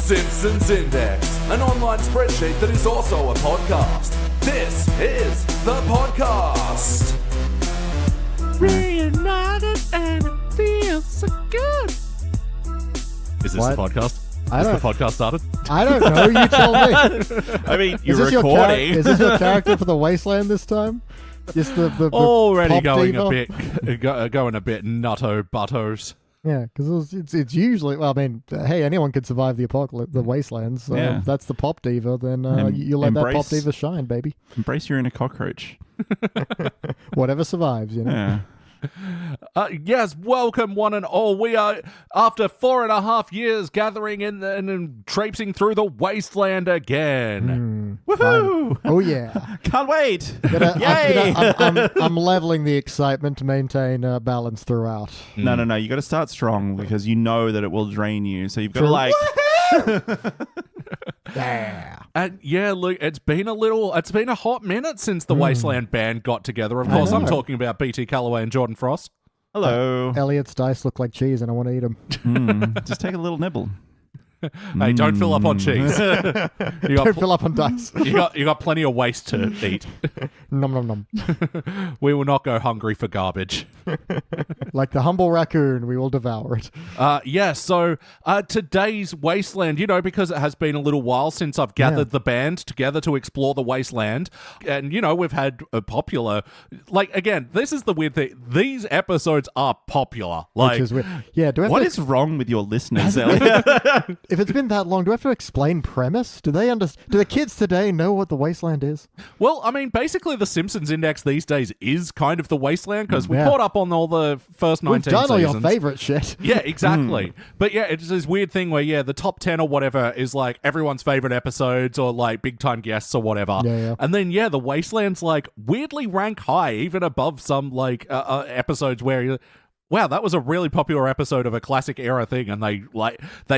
Simpsons Index, an online spreadsheet that is also a podcast. This is the podcast. Reunited and it feels so good. Is this What? the podcast? I Has the don't- podcast started? I don't know. You tell me. I mean, Is you're this recording. Is this your character for the Wasteland this time? Just the Already pop going diva? a bit, going a bit nutto buttos. Yeah, because it's usually. Well, I mean, hey, anyone could survive the apocalypse, the Wastelands. So Yeah. if that's the pop diva, then you let that pop Embrace- diva shine, baby. Embrace your inner cockroach. Whatever survives, you know. Yeah. Yes, welcome one and all. We are, after 4.5 years, gathering in and traipsing through the Wasteland again. Woohoo! Oh yeah. Can't wait. Yay! I'm leveling the excitement to maintain balance throughout. No. You got to start strong because you know that it will drain you. So you've got to True. like. Yeah. And yeah, look, it's been a hot minute since the Wasteland band got together. Of course, I'm know. talking about BT Calloway and Jordan Frost. Hello. Elliot's dice look like cheese, and I want to eat them. Just take a little nibble. Hey, don't fill up on cheese. you Don't fill up on dice. you got plenty of waste to eat. Nom nom nom. We will not go hungry for garbage. Like the humble raccoon, we will devour it. So today's Wasteland, because it has been a little while since I've gathered the band together to explore the Wasteland. And, we've had a popular... again, this is the weird thing. These episodes are popular. Which is weird. Yeah, do I have What to is wrong with your listeners, Elliot? if it's been that long, do I have to explain premise? Do they Do the kids today know what the Wasteland is? Well, I mean, basically the Simpsons Index these days is kind of the Wasteland because we Yeah. caught up on all the first 19 We've done all your seasons. favorite shit. Yeah, exactly. But yeah, it's this weird thing where, the top 10 or whatever is like everyone's favorite episodes or like big time guests or whatever. Yeah. And then, the Wasteland's like weirdly rank high, even above some episodes where you're, wow, that was a really popular episode of a classic era thing, and they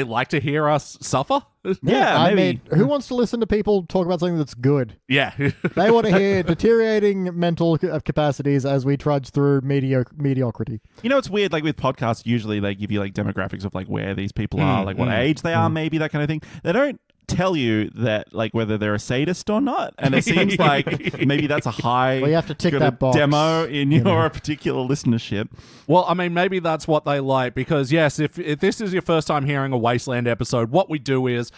like to hear us suffer. Yeah, I maybe. mean, who wants to listen to people talk about something that's good? Yeah. They want to hear deteriorating mental capacities as we trudge through mediocrity. It's weird. Like with podcasts, usually they give you like demographics of like where these people are, like what age they are, maybe that kind of thing. They don't tell you that like whether they're a sadist or not, and it seems like maybe that's a high Well, you have to tick kind of that box, demo in your particular listenership. Well, I mean, maybe that's what they like because, yes, if this is your first time hearing a Wasteland episode, what we do is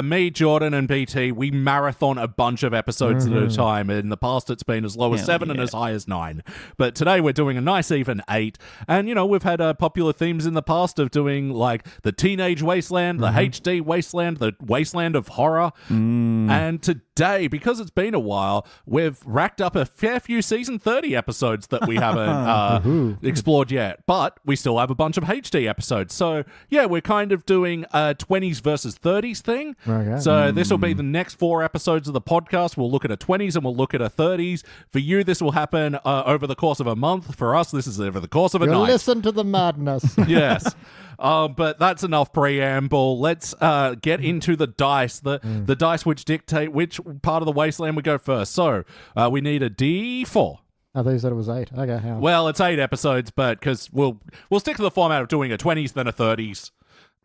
me, Jordan, and BT, we marathon a bunch of episodes at a time. In the past, it's been as low as 7 and as high as 9. But today, we're doing a nice even 8. And, we've had popular themes in the past of doing, like, the Teenage Wasteland, the HD Wasteland, the Wasteland of Horror. And today, because it's been a while, we've racked up a fair few Season 30 episodes that we haven't explored yet. But we still have a bunch of HD episodes. So, yeah, we're kind of doing a 20s versus 30s thing. Okay. So this will be the next 4 episodes of the podcast. We'll look at a 20s and we'll look at a 30s. For you, this will happen over the course of a month. For us, this is over the course of a night. Listen to the madness. Yes. But that's enough preamble. Let's get into the dice. The dice which dictate which part of the Wasteland we go first. So we need a D4. I thought you said it was 8. Okay, hang on. Well, it's 8 episodes, but because we'll stick to the format of doing a 20s then a 30s.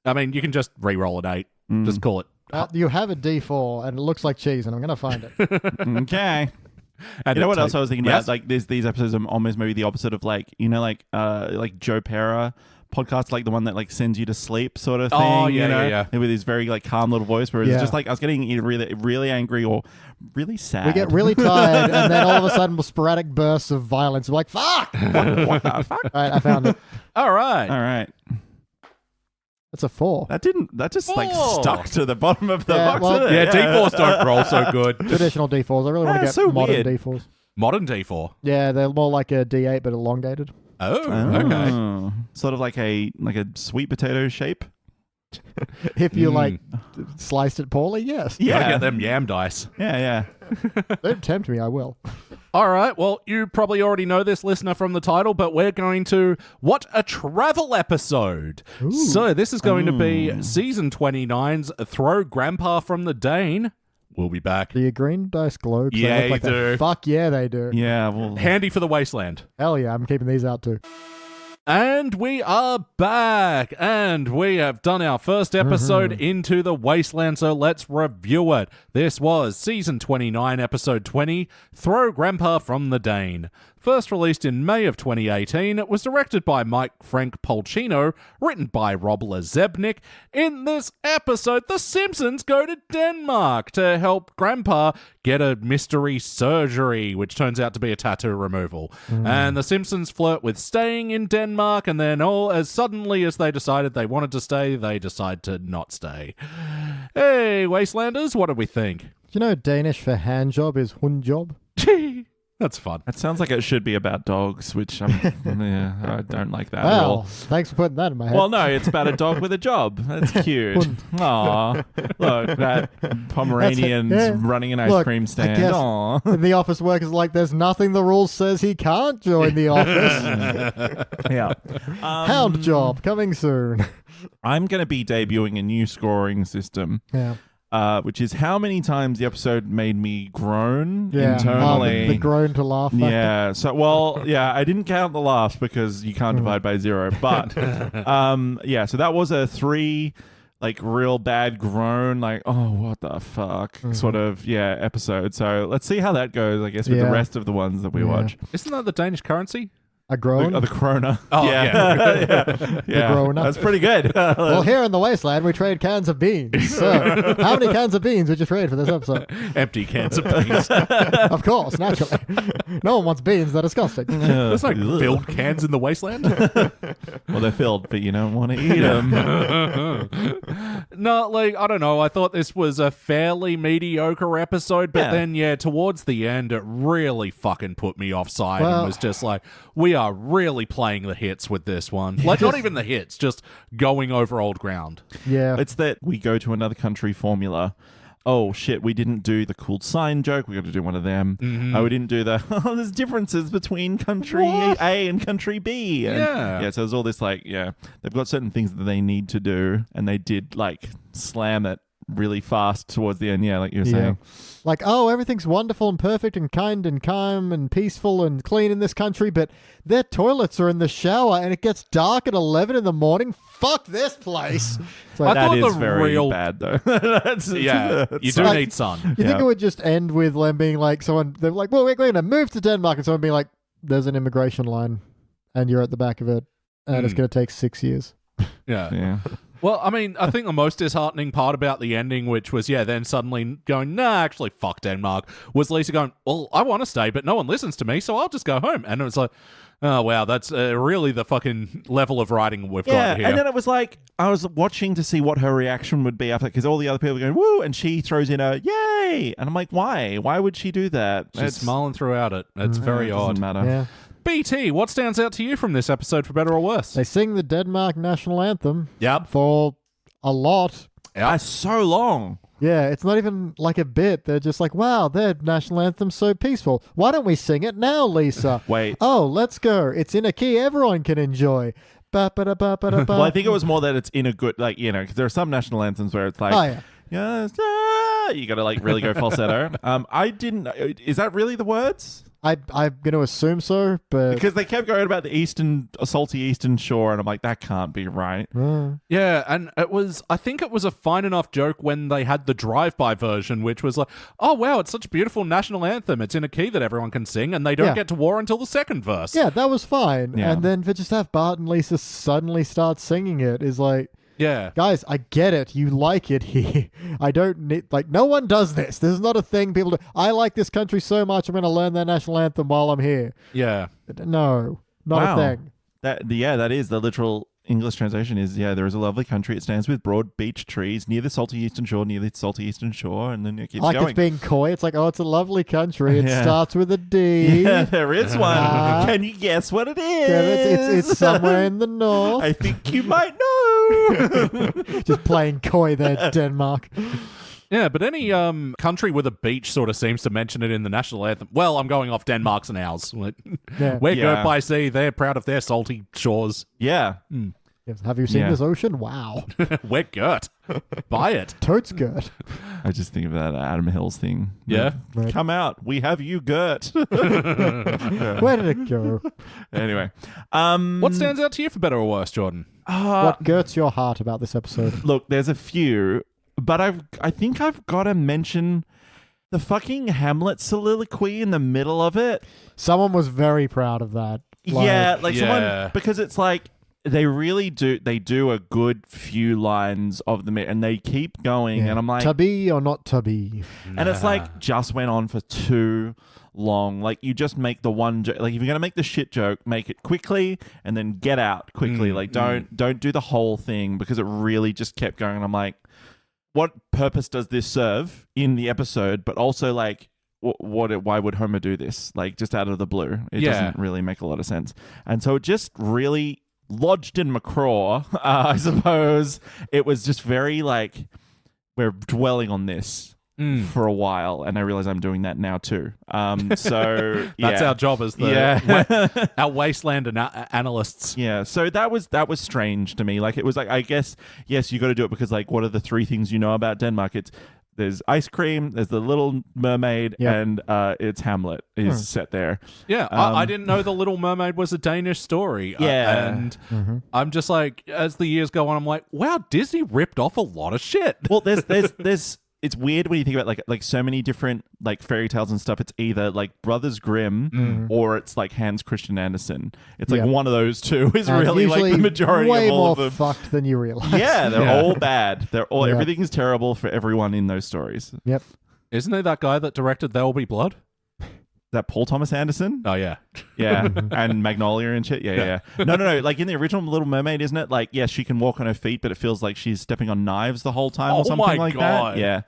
I mean, you can just re-roll an 8. Just call it. You have a D4, and it looks like cheese, and I'm going to find it. Okay. And You know what it else I was thinking Yes? about? Like these episodes are almost maybe the opposite of like Joe Pera podcast, like the one that like sends you to sleep sort of thing. Oh, yeah, yeah. With his very like calm little voice, whereas it's Yeah. just like I was getting either really, really angry or really sad. We get really tired, and then all of a sudden, sporadic bursts of violence. We're like, fuck! what the fuck? All right, I found it. All right. All right, It's a 4. that just like Oh. stuck to the bottom of the Yeah, box. well- didn't it? Yeah, D4s don't roll so good. Traditional D4s. I really want to That's get so modern weird. D4s. Modern D4. Yeah, they're more like a D8, but elongated. Oh, okay. Oh. Sort of like a sweet potato shape. If you sliced it poorly, yes. Gotta Yeah, get them yam dice. yeah. Don't tempt me, I will. All right, well, you probably already know this, listener, from the title, but we're going to What a Travel episode. So this is going to be Season 29's Throw Grampa from the Dane. We'll be back. Do your green dice glow? 'Cause Yeah, they look like they do. Fuck yeah, they do. Yeah, well, Handy for the Wasteland. Hell yeah, I'm keeping these out too. And we are back, and we have done our first episode into the Wasteland, so let's review it. This was Season 29, Episode 20, Throw Grampa from the Dane. First released in May of 2018, it was directed by Mike Frank Polcino, written by Rob Lazebnik. In this episode, the Simpsons go to Denmark to help Grampa get a mystery surgery, which turns out to be a tattoo removal. And the Simpsons flirt with staying in Denmark, and then all as suddenly as they decided they wanted to stay, they decide to not stay. Hey, Wastelanders, what do we think? Do you know Danish for hand job is hundjob? That's fun. That sounds like it should be about dogs, which I don't like that at Well, all. thanks for putting that in my head. Well, no, it's about a dog with a job. That's cute. Aw, look, that Pomeranian's running an ice cream stand. guess Aw. the office worker's like, there's nothing the rule says he can't join the office. Yeah. Hound job, coming soon. I'm going to be debuting a new scoring system. Yeah. Which is how many times the episode made me groan Yeah. internally. The groan to laugh factor. Yeah. So, I didn't count the laughs because you can't divide by 0. But, so that was a 3, like, real bad groan, like, oh, what the fuck, sort of, episode. So let's see how that goes, I guess, with the rest of the ones that we watch. Isn't that the Danish currency? A groan? The krona. Oh, yeah. Grona. That's pretty good. Well, here in the Wasteland, we trade cans of beans. So, how many cans of beans would you trade for this episode? Empty cans of beans. Of course, naturally. No one wants beans. They're disgusting. There's no filled cans in the Wasteland. Well, they're filled, but you don't want to eat them. No, like, I don't know. I thought this was a fairly mediocre episode, but then, towards the end, it really fucking put me offside and was just like, we are really playing the hits with this one. Like, not even the hits, just going over old ground. Yeah. It's that we go to another country formula. Oh, shit, we didn't do the cool sign joke. We got to do one of them. We didn't do there's differences between country A and country B. And, so there's all this, like, they've got certain things that they need to do, and they did, like, slam it really fast towards the end, like you were saying. Like, oh, everything's wonderful and perfect and kind and calm and peaceful and clean in this country, but their toilets are in the shower and it gets dark at 11 in the morning. Fuck this place. So I that thought is the very real- bad, though. You do like- need sun. you think it would just end with them being like, they're like, well, we're going to move to Denmark, and someone being like, there's an immigration line and you're at the back of it and it's going to take 6 years. Yeah. Well, I mean, I think the most disheartening part about the ending, which was, then suddenly going, nah, actually, fuck Denmark, was Lisa going, well, I want to stay, but no one listens to me, so I'll just go home. And it was like, oh, wow, that's really the fucking level of writing we've got here. And then it was like, I was watching to see what her reaction would be after, because all the other people were going, woo, and she throws in a yay. And I'm like, why? Why would she do that? She's smiling throughout it. It's very odd. Doesn't matter. Yeah. BT, what stands out to you from this episode, for better or worse? They sing the Denmark national anthem Yep. for a lot. That's so long. Yeah, it's not even like a bit. They're just like, wow, their national anthem's so peaceful. Why don't we sing it now, Lisa? Wait. Oh, let's go. It's in a key everyone can enjoy. Ba-ba-da-ba-ba-da-ba. Well, I think it was more that it's in a good, like, because there are some national anthems where it's like, yes, you got to, like, really go falsetto. I didn't, is that really the words? I'm going to assume so, but... Because they kept going about the salty eastern shore, and I'm like, that can't be right. Yeah, and I think it was a fine enough joke when they had the drive-by version, which was like, oh, wow, it's such a beautiful national anthem. It's in a key that everyone can sing, and they don't get to war until the second verse. Yeah, that was fine. Yeah. And then to just have Bart and Lisa suddenly start singing it is like... Yeah. Guys, I get it. You like it here. I don't need... Like, no one does this. This is not a thing people do. I like this country so much, I'm going to learn their national anthem while I'm here. Yeah. No, not a thing. That is the literal English translation is, there is a lovely country. It stands with broad beach trees near the salty eastern shore, and then it keeps like going. It's being coy. It's like, oh, it's a lovely country. It starts with a D. Yeah, there is one. Can you guess what it is? It's somewhere in the north. I think you might know. Just playing coy there, Denmark. Yeah, but any country with a beach sort of seems to mention it in the national anthem. Well, I'm going off Denmark's and ours. We're good by sea. They're proud of their salty shores. Yeah. Yes. Have you seen Yeah. this ocean? Wow. We're good. Buy it. Totes good. I just think of that Adam Hills thing. Yeah. Right. Come out. We have you, Gert. Where did it go? Anyway. What stands out to you for better or worse, Jordan? What girts your heart about this episode? Look, there's a few, but I think I've got to mention the fucking Hamlet soliloquy in the middle of it. Someone was very proud of that. Someone, because it's like they really do a good few lines of the and they keep going, and I'm like, to be or not to be. and it's like just went on for too long. Like, you just make the one joke. Like, if you're gonna make the shit joke, make it quickly and then get out quickly. Don't do the whole thing, because it really just kept going. And I'm like, what purpose does this serve in the episode? But also, like, why would Homer do this? Like, just out of the blue, it doesn't really make a lot of sense. And so it just really lodged in McCraw. I suppose it was just very like, we're dwelling on this for a while, and I realize I'm doing that now too. So That's our job as the our Wasteland analysts. Yeah, so that was strange to me. Like, it was like, I guess, yes, you got to do it because, like, what are the three things you know about Denmark? There's ice cream, there's the Little Mermaid, and it's Hamlet is set there. Yeah, I didn't know the Little Mermaid was a Danish story. And I'm just like, as the years go on, I'm like, wow, Disney ripped off a lot of shit. Well, there's it's weird when you think about like so many different like fairy tales and stuff. It's either like Brothers Grimm or it's like Hans Christian Andersen. It's like one of those two is really like the majority way of all more of them. fucked than you realize. Yeah, they're all bad. They're all everything is terrible for everyone in those stories. Yep. Isn't it that guy that directed There Will Be Blood? Is that Paul Thomas Anderson? Oh, yeah. Yeah, and Magnolia and shit. Yeah. No. Like in the original Little Mermaid, isn't it? Like, yes, she can walk on her feet, but it feels like she's stepping on knives the whole time or something like God. that. Yeah,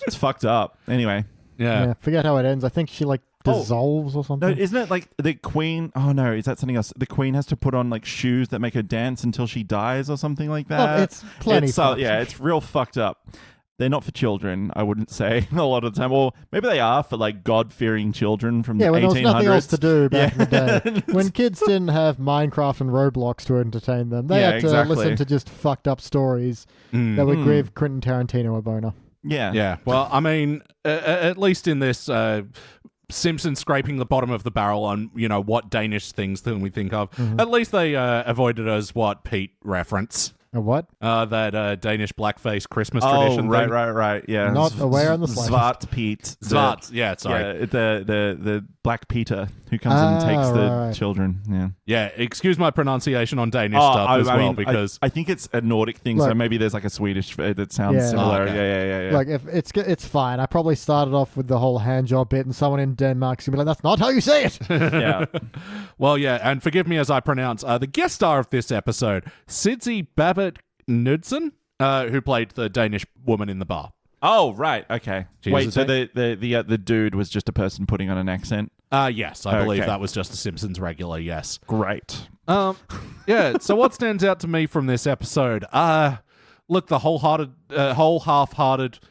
it's fucked up. Anyway. Yeah. Forget how it ends. I think she like dissolves or something. No, isn't it like the Queen? Oh no, is that something else? The Queen has to put on like shoes that make her dance until she dies or something like that. Look, it's plenty. It's real fucked up. They're not for children, I wouldn't say, a lot of the time. Or maybe they are for like God-fearing children from the 1800s. When there was nothing else to do back in the day. When kids didn't have Minecraft and Roblox to entertain them, they had to listen to just fucked up stories that would give Quentin Tarantino a boner. Yeah. Yeah. Well, I mean, at least in this Simpsons scraping the bottom of the barrel on, what Danish things that we think of, at least they avoided us what Pete reference. A what? That Danish blackface Christmas tradition thing. Right. Yeah. Not aware on the slightest. Svart Pete. Svart. Yeah, sorry. Yeah, the Black Peter who comes and takes the children. Yeah. Yeah, excuse my pronunciation on Danish stuff as well, because I think it's a Nordic thing, so maybe there's like a Swedish that sounds similar. Yeah. Like, if it's fine. I probably started off with the whole hand job bit, and someone in Denmark's gonna be like, "That's not how you say it." Yeah. Well, yeah, and forgive me as I pronounce the guest star of this episode, Sidsi Babbitt Knudsen, who played the Danish woman in the bar. Oh, right. Okay. Wait, so hesitate? the dude was just a person putting on an accent? Yes, I believe that was just a Simpsons regular, yes. Great. Yeah, so what stands out to me from this episode? Look, the whole half-hearted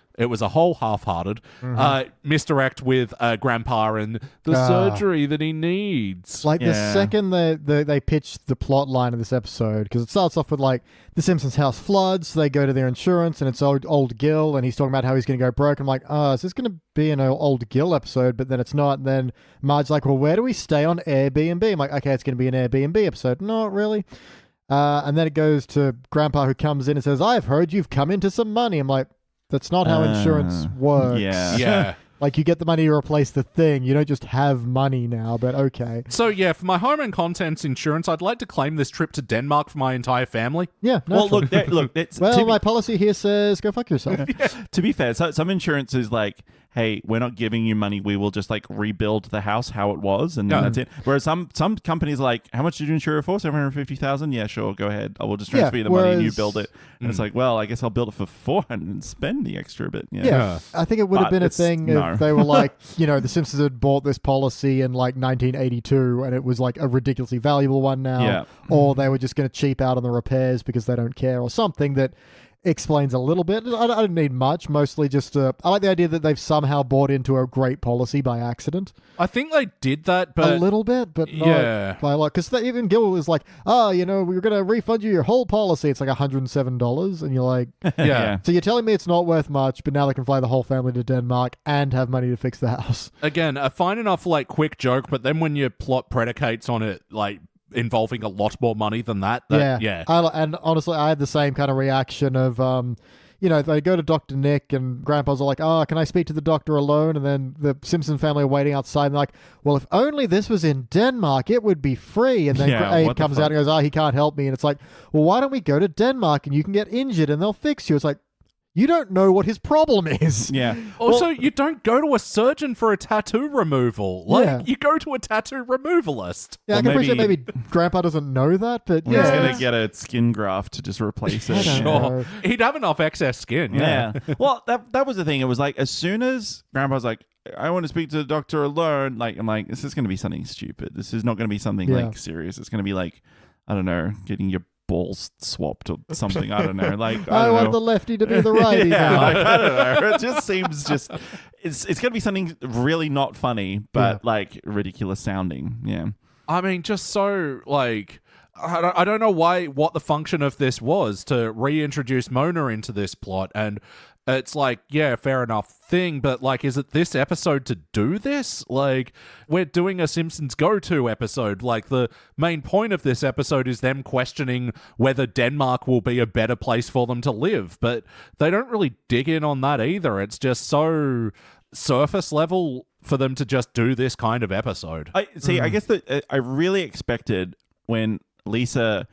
misdirect with Grandpa and the surgery that he needs. Like, the second they pitch the plot line of this episode, because it starts off with, like, the Simpsons house floods, they go to their insurance, and it's old Gil, and he's talking about how he's going to go broke. I'm like, is this going to be an old Gil episode? But then it's not. And then Marge's like, well, where do we stay on Airbnb? I'm like, okay, it's going to be an Airbnb episode. Not really. And then it goes to Grandpa, who comes in and says, I've heard you've come into some money. I'm like, that's not how insurance works. Yeah. Like, you get the money to replace the thing. You don't just have money now, but okay. So, yeah, for my home and contents insurance, I'd like to claim this trip to Denmark for my entire family. Yeah. Well, look. Well, my policy here says go fuck yourself. To be fair, some insurance is like, hey, we're not giving you money. We will just like rebuild the house how it was, and then that's it. Whereas some companies are like, how much did you insure it for? $750,000? Yeah, sure, go ahead. I will just transfer you the money and you build it. And it's like, well, I guess I'll build it for $400 and spend the extra bit. Yeah. I think it would have been a thing if they were like, the Simpsons had bought this policy in like 1982 and it was like a ridiculously valuable one now, or they were just going to cheap out on the repairs because they don't care, or something that explains a little bit. I don't need much, mostly just I like the idea that they've somehow bought into a great policy by accident. I think they did that, but... A little bit, but not by a lot. Because even Gil was like, we were going to refund you your whole policy. It's like $107. And you're like, Yeah. So you're telling me it's not worth much, but now they can fly the whole family to Denmark and have money to fix the house. Again, a fine enough, like, quick joke, but then when your plot predicates on it, like, involving a lot more money than that. And honestly, I had the same kind of reaction of, they go to Dr. Nick and Grandpa's are like, can I speak to the doctor alone? And then the Simpson family are waiting outside and they're like, well, if only this was in Denmark, it would be free. And then Abe comes out and goes, he can't help me. And it's like, well, why don't we go to Denmark and you can get injured and they'll fix you? It's like, you don't know what his problem is. Yeah. Also, you don't go to a surgeon for a tattoo removal. You go to a tattoo removalist. Yeah, I can appreciate maybe Grandpa doesn't know that, but he's going to get a skin graft to just replace it. Sure. He'd have enough excess skin. Yeah. Well, that was the thing. It was like, as soon as Grandpa's like, I want to speak to the doctor alone, like, I'm like, this is going to be something stupid. This is not going to be something like serious. It's going to be like, I don't know, getting your balls swapped or something. I don't know. Like, I want the lefty to be the righty. Like, I don't know. It just seems it's going to be something really not funny, but like ridiculous sounding. Yeah. I mean, just so like, I don't know what the function of this was to reintroduce Mona into this plot. And it's like, yeah, fair enough thing, but like, is it this episode to do this? Like, we're doing a Simpsons go-to episode. Like, the main point of this episode is them questioning whether Denmark will be a better place for them to live, but they don't really dig in on that either. It's just so surface level for them to just do this kind of episode. I guess that I really expected when Lisa,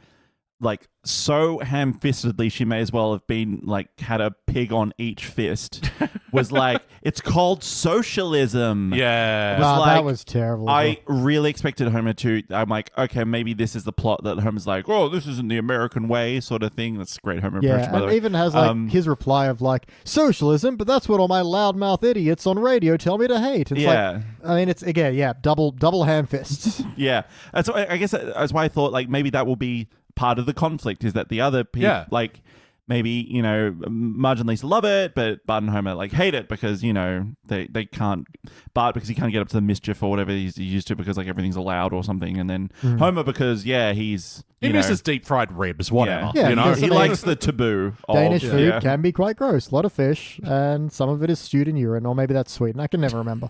like, so ham-fistedly she may as well have been like had a pig on each fist, was like, it's called socialism. Yeah. That was terrible. I really expected Homer to, I'm like, okay, maybe this is the plot that Homer's like, oh, this isn't the American way sort of thing. That's a great Homer impression, by the and way. even has like his reply of like, socialism, but that's what all my loudmouth idiots on radio tell me to hate. It's like, I mean, it's again, double ham fists. Yeah. And so I guess that's why I thought like maybe that will be part of the conflict, is that the other people, like, maybe, Marge and Lisa love it, but Bart and Homer, like, hate it because, they can't, Bart because he can't get up to the mischief or whatever he's used to because, like, everything's allowed or something, and then Homer because, he misses deep fried ribs, whatever. He likes the taboo of Danish food can be quite gross. A lot of fish, and some of it is stewed in urine, or maybe that's Sweden. I can never remember.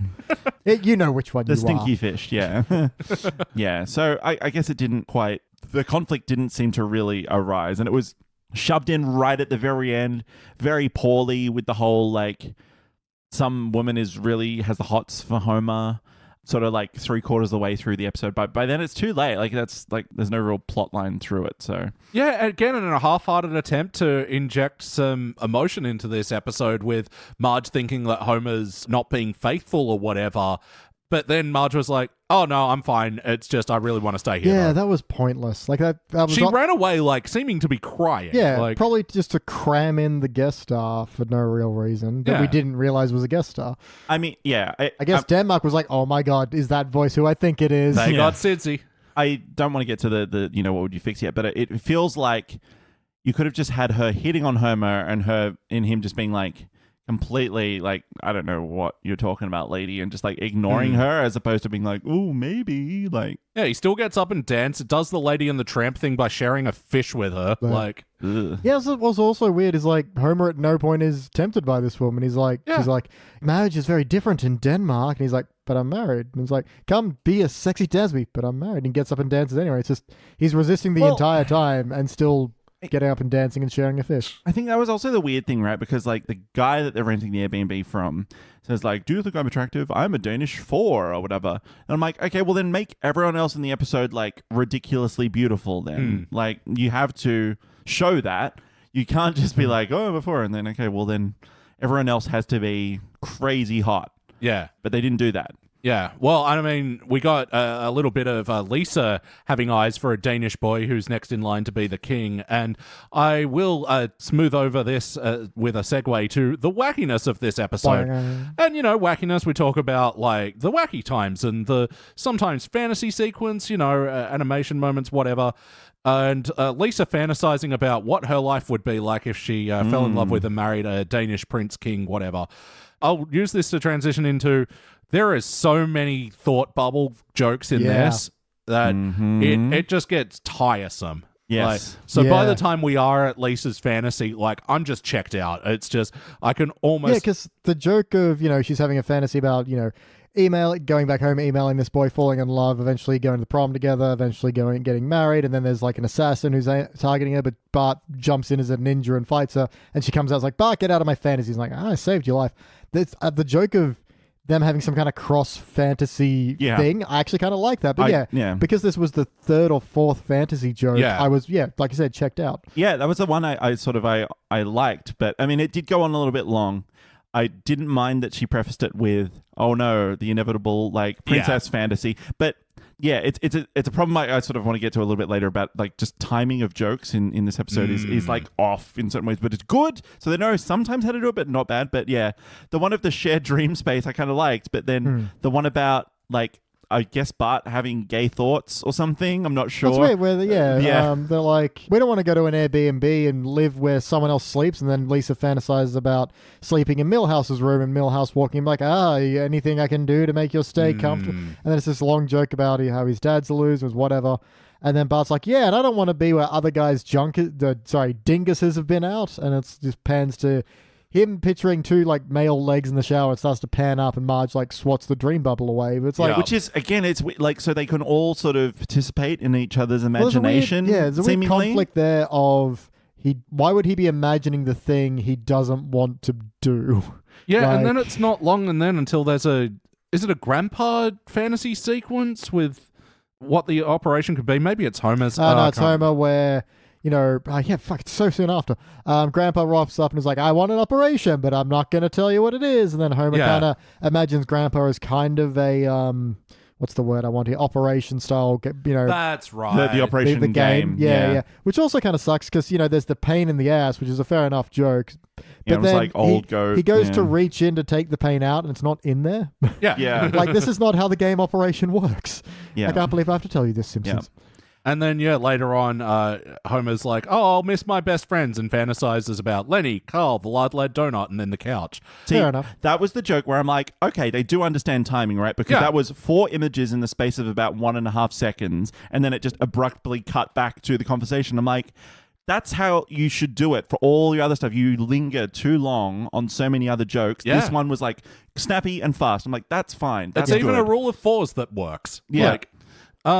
You know which one the you stinky are. fish, yeah. So I guess it didn't quite, the conflict didn't seem to really arise, and it was shoved in right at the very end, very poorly, with the whole, like, some woman has the hots for Homer, sort of like 3/4 of the way through the episode. But by then it's too late. Like, that's like, there's no real plot line through it. So yeah, again, in a half-hearted attempt to inject some emotion into this episode with Marge thinking that Homer's not being faithful or whatever. But then Marge was like, oh, no, I'm fine. It's just I really want to stay here. Yeah, though. that was pointless. Like that was she ran away, like, seeming to be crying. Yeah, like, probably just to cram in the guest star for no real reason that we didn't realize was a guest star. I mean, I guess Denmark was like, oh my God, is that voice who I think it is? They got Sidzy. I don't want to get to the what would you fix yet, but it feels like you could have just had her hitting on Homer and him just being like, completely like, I don't know what you're talking about, lady, and just like ignoring her, as opposed to being like, oh, maybe, like, yeah, he still gets up and dances, does the Lady and the Tramp thing by sharing a fish with her. Like, ugh. Yeah, so what's also weird is like Homer at no point is tempted by this woman. He's like, she's like, marriage is very different in Denmark, and he's like, but I'm married. And he's like, come be a sexy dance me, but I'm married. And he gets up and dances anyway. It's just he's resisting the entire time and still getting up and dancing and sharing a fish. I think that was also the weird thing, right? Because like the guy that they're renting the Airbnb from says like, do you think I'm attractive? I'm a Danish 4 or whatever. And I'm like, okay, well then make everyone else in the episode like ridiculously beautiful then. Like, you have to show that. You can't just be like, oh, I'm a 4, and then, okay, well then everyone else has to be crazy hot. yeah. But they didn't do that. Yeah, well, I mean, we got a little bit of Lisa having eyes for a Danish boy who's next in line to be the king, and I will smooth over this with a segue to the wackiness of this episode. And, you know, wackiness, we talk about, like, the wacky times and the sometimes fantasy sequence, you know, animation moments, whatever. And Lisa fantasizing about what her life would be like if she fell in love with and married a Danish prince, king, whatever. I'll use this to transition into... There is so many thought bubble jokes in this that it just gets tiresome. Yes. By the time we are at Lisa's fantasy, like, I'm just checked out. It's just, I can almost... Yeah, because the joke of, you know, she's having a fantasy about, you know, going back home, emailing this boy, falling in love, eventually going to the prom together, eventually getting married, and then there's like an assassin who's targeting her, but Bart jumps in as a ninja and fights her, and she comes out like, Bart, get out of my fantasy. He's like, I saved your life. That's the joke of them having some kind of cross fantasy thing. I actually kind of like that. But because this was the third or fourth fantasy joke, I was, like I said, checked out. Yeah, that was the one I liked. But I mean, it did go on a little bit long. I didn't mind that she prefaced it with, oh no, the inevitable like princess fantasy. But yeah, it's a problem I sort of want to get to a little bit later about like just timing of jokes in this episode is like off in certain ways, but it's good. So they know sometimes how to do it, but not bad. But yeah, the one of the shared dream space I kind of liked, but then the one about like, I guess Bart having gay thoughts or something. I'm not sure. That's weird. Where they're like, we don't want to go to an Airbnb and live where someone else sleeps, and then Lisa fantasizes about sleeping in Milhouse's room, and Milhouse walking like, anything I can do to make your stay comfortable. And then it's this long joke about how his dad's a loser, whatever. And then Bart's like, and I don't want to be where other guys' dinguses have been out, and it's just pans to him picturing two like male legs in the shower. It starts to pan up, and Marge like swats the dream bubble away. But it's like, which is again, it's like so they can all sort of participate in each other's imagination. There's a weird conflict there of why would he be imagining the thing he doesn't want to do? Yeah, and then it's not long, and then until there's is it a Grandpa fantasy sequence with what the operation could be? Maybe it's Homer's. No, it's Homer where. You know, it's so soon after. Grandpa rocks up and is like, I want an operation, but I'm not going to tell you what it is. And then Homer kind of imagines Grandpa as kind of a, what's the word I want here? Operation style, you know. That's right. The operation the game. Yeah. Which also kind of sucks because, you know, there's the pain in the ass, which is a fair enough joke. But then like old goat. He goes to reach in to take the pain out and it's not in there. Yeah. Like, this is not how the game operation works. Yeah. I can't believe I have to tell you this, Simpsons. Yeah. And then, later on, Homer's like, I'll miss my best friends, and fantasizes about Lenny, Carl, the lard lead donut, and then the couch. Fair enough. That was the joke where I'm like, okay, they do understand timing, right? Because that was 4 images in the space of about 1.5 seconds, and then it just abruptly cut back to the conversation. I'm like, that's how you should do it for all your other stuff. You linger too long on so many other jokes. Yeah. This one was like snappy and fast. I'm like, that's fine. That's even good. a rule of 4s that works. Yeah. Like,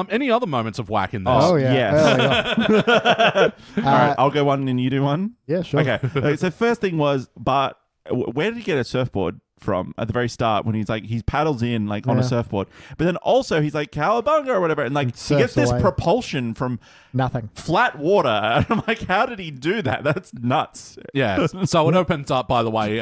any other moments of whack in this? Oh, yeah. Yes. All right, I'll go one and you do one? Yeah, sure. Okay. So first thing was, Bart, where did he get a surfboard from at the very start when he paddles in like on a surfboard, but then also he's like cowabunga or whatever, and like he gets this propulsion from nothing, flat water, and I'm like, how did he do that? That's nuts. Yeah. So it opens up, by the way,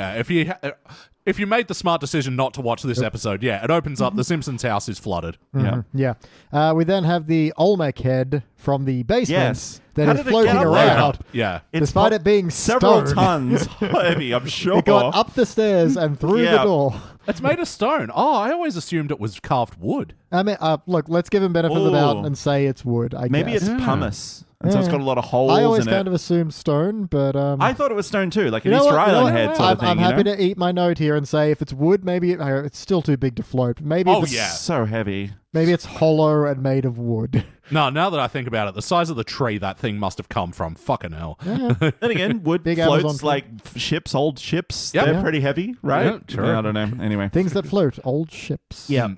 if you made the smart decision not to watch this episode, it opens up. The Simpsons house is flooded. Yeah. We then have the Olmec head from the basement that is floating around. Yeah. Despite it being several stone. tons heavy, I'm sure. It got up the stairs and through the door. It's made of stone. Oh, I always assumed it was carved wood. I mean, look, let's give him benefit of the doubt and say it's wood, Maybe guess. it's pumice. And so it's got a lot of holes in it. I always kind of assumed stone, but... I thought it was stone too, like an Easter Island head sort of thing. I'm happy to eat my note here and say if it's wood, maybe it's still too big to float. Maybe so heavy. Maybe it's hollow and made of wood. No, now that I think about it, the size of the tree that thing must have come from. Fucking hell. Yeah. Then again, wood Big floats Amazon like ships, old ships. Yep. They're pretty heavy, right? Yeah, sure. I don't know. Anyway. Things that float, old ships. Yeah.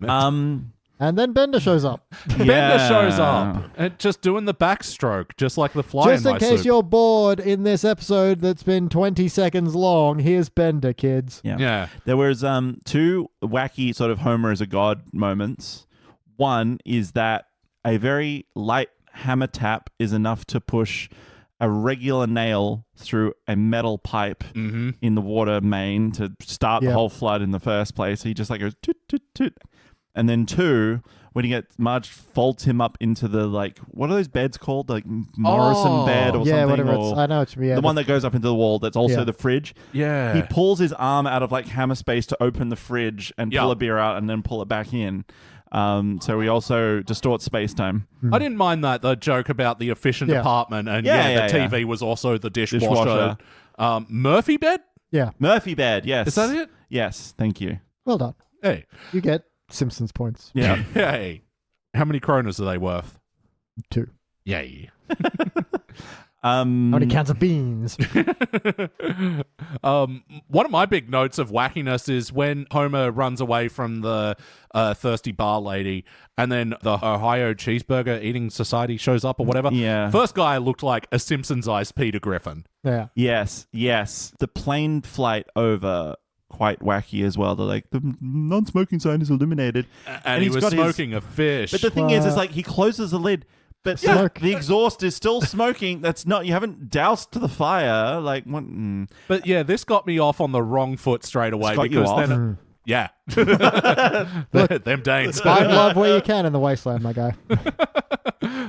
And then Bender shows up. Bender shows up and just doing the backstroke, just like the fly Just in case you're bored in this episode that's been 20 seconds long, here's Bender, kids. Yeah. There was 2 wacky sort of Homer as a god moments. One is that a very light hammer tap is enough to push a regular nail through a metal pipe in the water main to start the whole flood in the first place. He just like goes toot, toot, toot. And then 2, when Marge folds him up into the, like, what are those beds called? Like Morrison bed or yeah, something? whatever. Or I know what you mean. Yeah, the one that goes up into the wall that's also Yeah. the fridge. Yeah. He pulls his arm out of, like, hammer space to open the fridge and Yeah. pull a beer out and then pull it back in. So he also distorts space-time. I didn't mind the joke about the efficient Yeah. apartment, and Yeah, the TV was also the dishwasher. Dishwasher. Murphy bed? yeah. Murphy bed, yes. Is that it? Yes, thank you. Well done. Hey. You get Simpsons points. Yeah. Hey. How many kronas are they worth? 2. Yay. How many cans of beans? One of my big notes of wackiness is when Homer runs away from the thirsty bar lady, and then the Ohio Cheeseburger Eating Society shows up or whatever. Yeah. First guy looked like a Simpsons-ized Peter Griffin. Yeah. Yes. The plane flight over, quite wacky as well. They're like, the non-smoking sign is illuminated. And he he's was got smoking a fish. But the thing is like, he closes the lid, but Smoke. the exhaust is still smoking. That's not, you haven't doused the fire. Like, what? But yeah, this got me off on the wrong foot straight away. It's got you because off? then yeah. Them Danes. Find love where you can in the wasteland, my guy.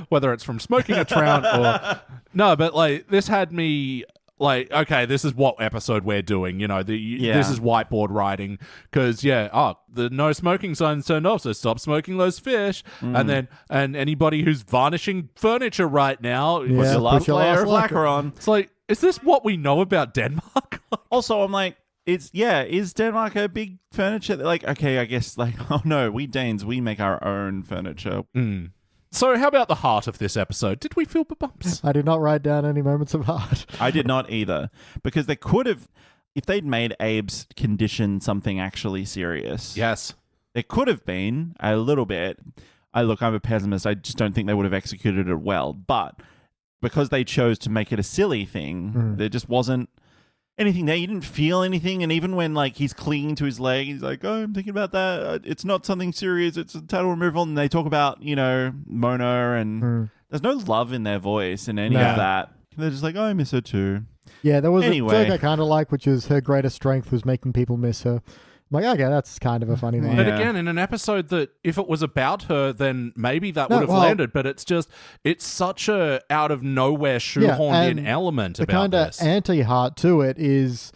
Whether it's from smoking a trout or... No, but like, this had me... Like, okay, this is what episode we're doing, you know, this is whiteboard writing, because, the no smoking sign's turned off, so stop smoking those fish, and then, and anybody who's varnishing furniture right now, Put your put last your layer last of lacquer. lacquer on. it's like, is this what we know about Denmark? Also, I'm like, is Denmark a big furniture? Like, okay, I guess, like, oh no, we Danes, we make our own furniture. So how about the heart of this episode? Did we feel the bumps? I did not write down any moments of heart. I did not either, because they could have, if they'd made Abe's condition something actually serious. Yes. There could have been a little bit. I'm a pessimist. I just don't think they would have executed it well. But because they chose to make it a silly thing, there just wasn't anything there. You didn't feel anything. And even when like he's clinging to his leg, he's like, oh, I'm thinking about that. It's not something serious. It's a tattoo removal. And they talk about, Mona, and there's no love in their voice in any of that. They're just like, oh, I miss her too. Yeah, there was Anyway. a joke I kind of like, which is her greatest strength was making people miss her. I'm like, okay, that's kind of a funny line. But Yeah. again, in an episode that if it was about her, then maybe that No, would have well- landed. But it's such a out of nowhere shoehorned in and element The about kind of this. anti-heart to it is,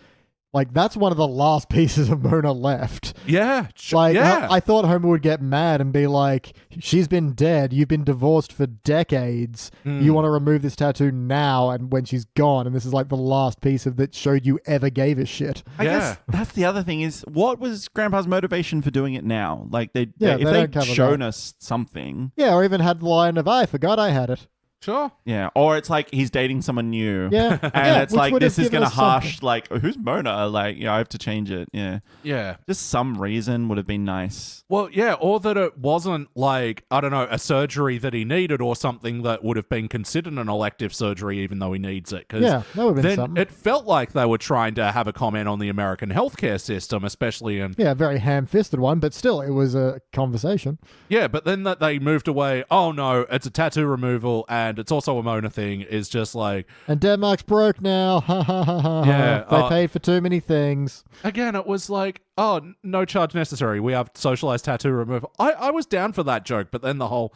like, that's one of the last pieces of Mona left. Yeah. Like, yeah. I thought Homer would get mad and be like, she's been dead. You've been divorced for decades. You want to remove this tattoo now and when she's gone. And this is like the last piece of that showed you ever gave a shit. I guess that's the other thing is, what was Grandpa's motivation for doing it now? Like, if they don't they'd cover shown that. us something, Yeah, or even had the line of, I forgot I had it. Sure. yeah, or it's like he's dating someone new, Yeah. and Yeah, it's which like would this have is given going to us harsh, something. like, who's Mona? Like, I have to change it. Yeah, Yeah. just some reason would have been nice. Well, yeah, or that it wasn't like, I don't know, a surgery that he needed or something that would have been considered an elective surgery even though he needs it. 'Cause Yeah, that would have been then something. it felt like they were trying to have a comment on the American healthcare system, especially in... Yeah, very ham-fisted one, but still, it was a conversation. Yeah, but then that they moved away, oh no, it's a tattoo removal and it's also a Mona thing, is just like... And Denmark's broke now. Ha ha ha ha. Yeah, They paid for too many things. Again, it was like, oh, no charge necessary. We have socialized tattoo removal. I was down for that joke, but then the whole,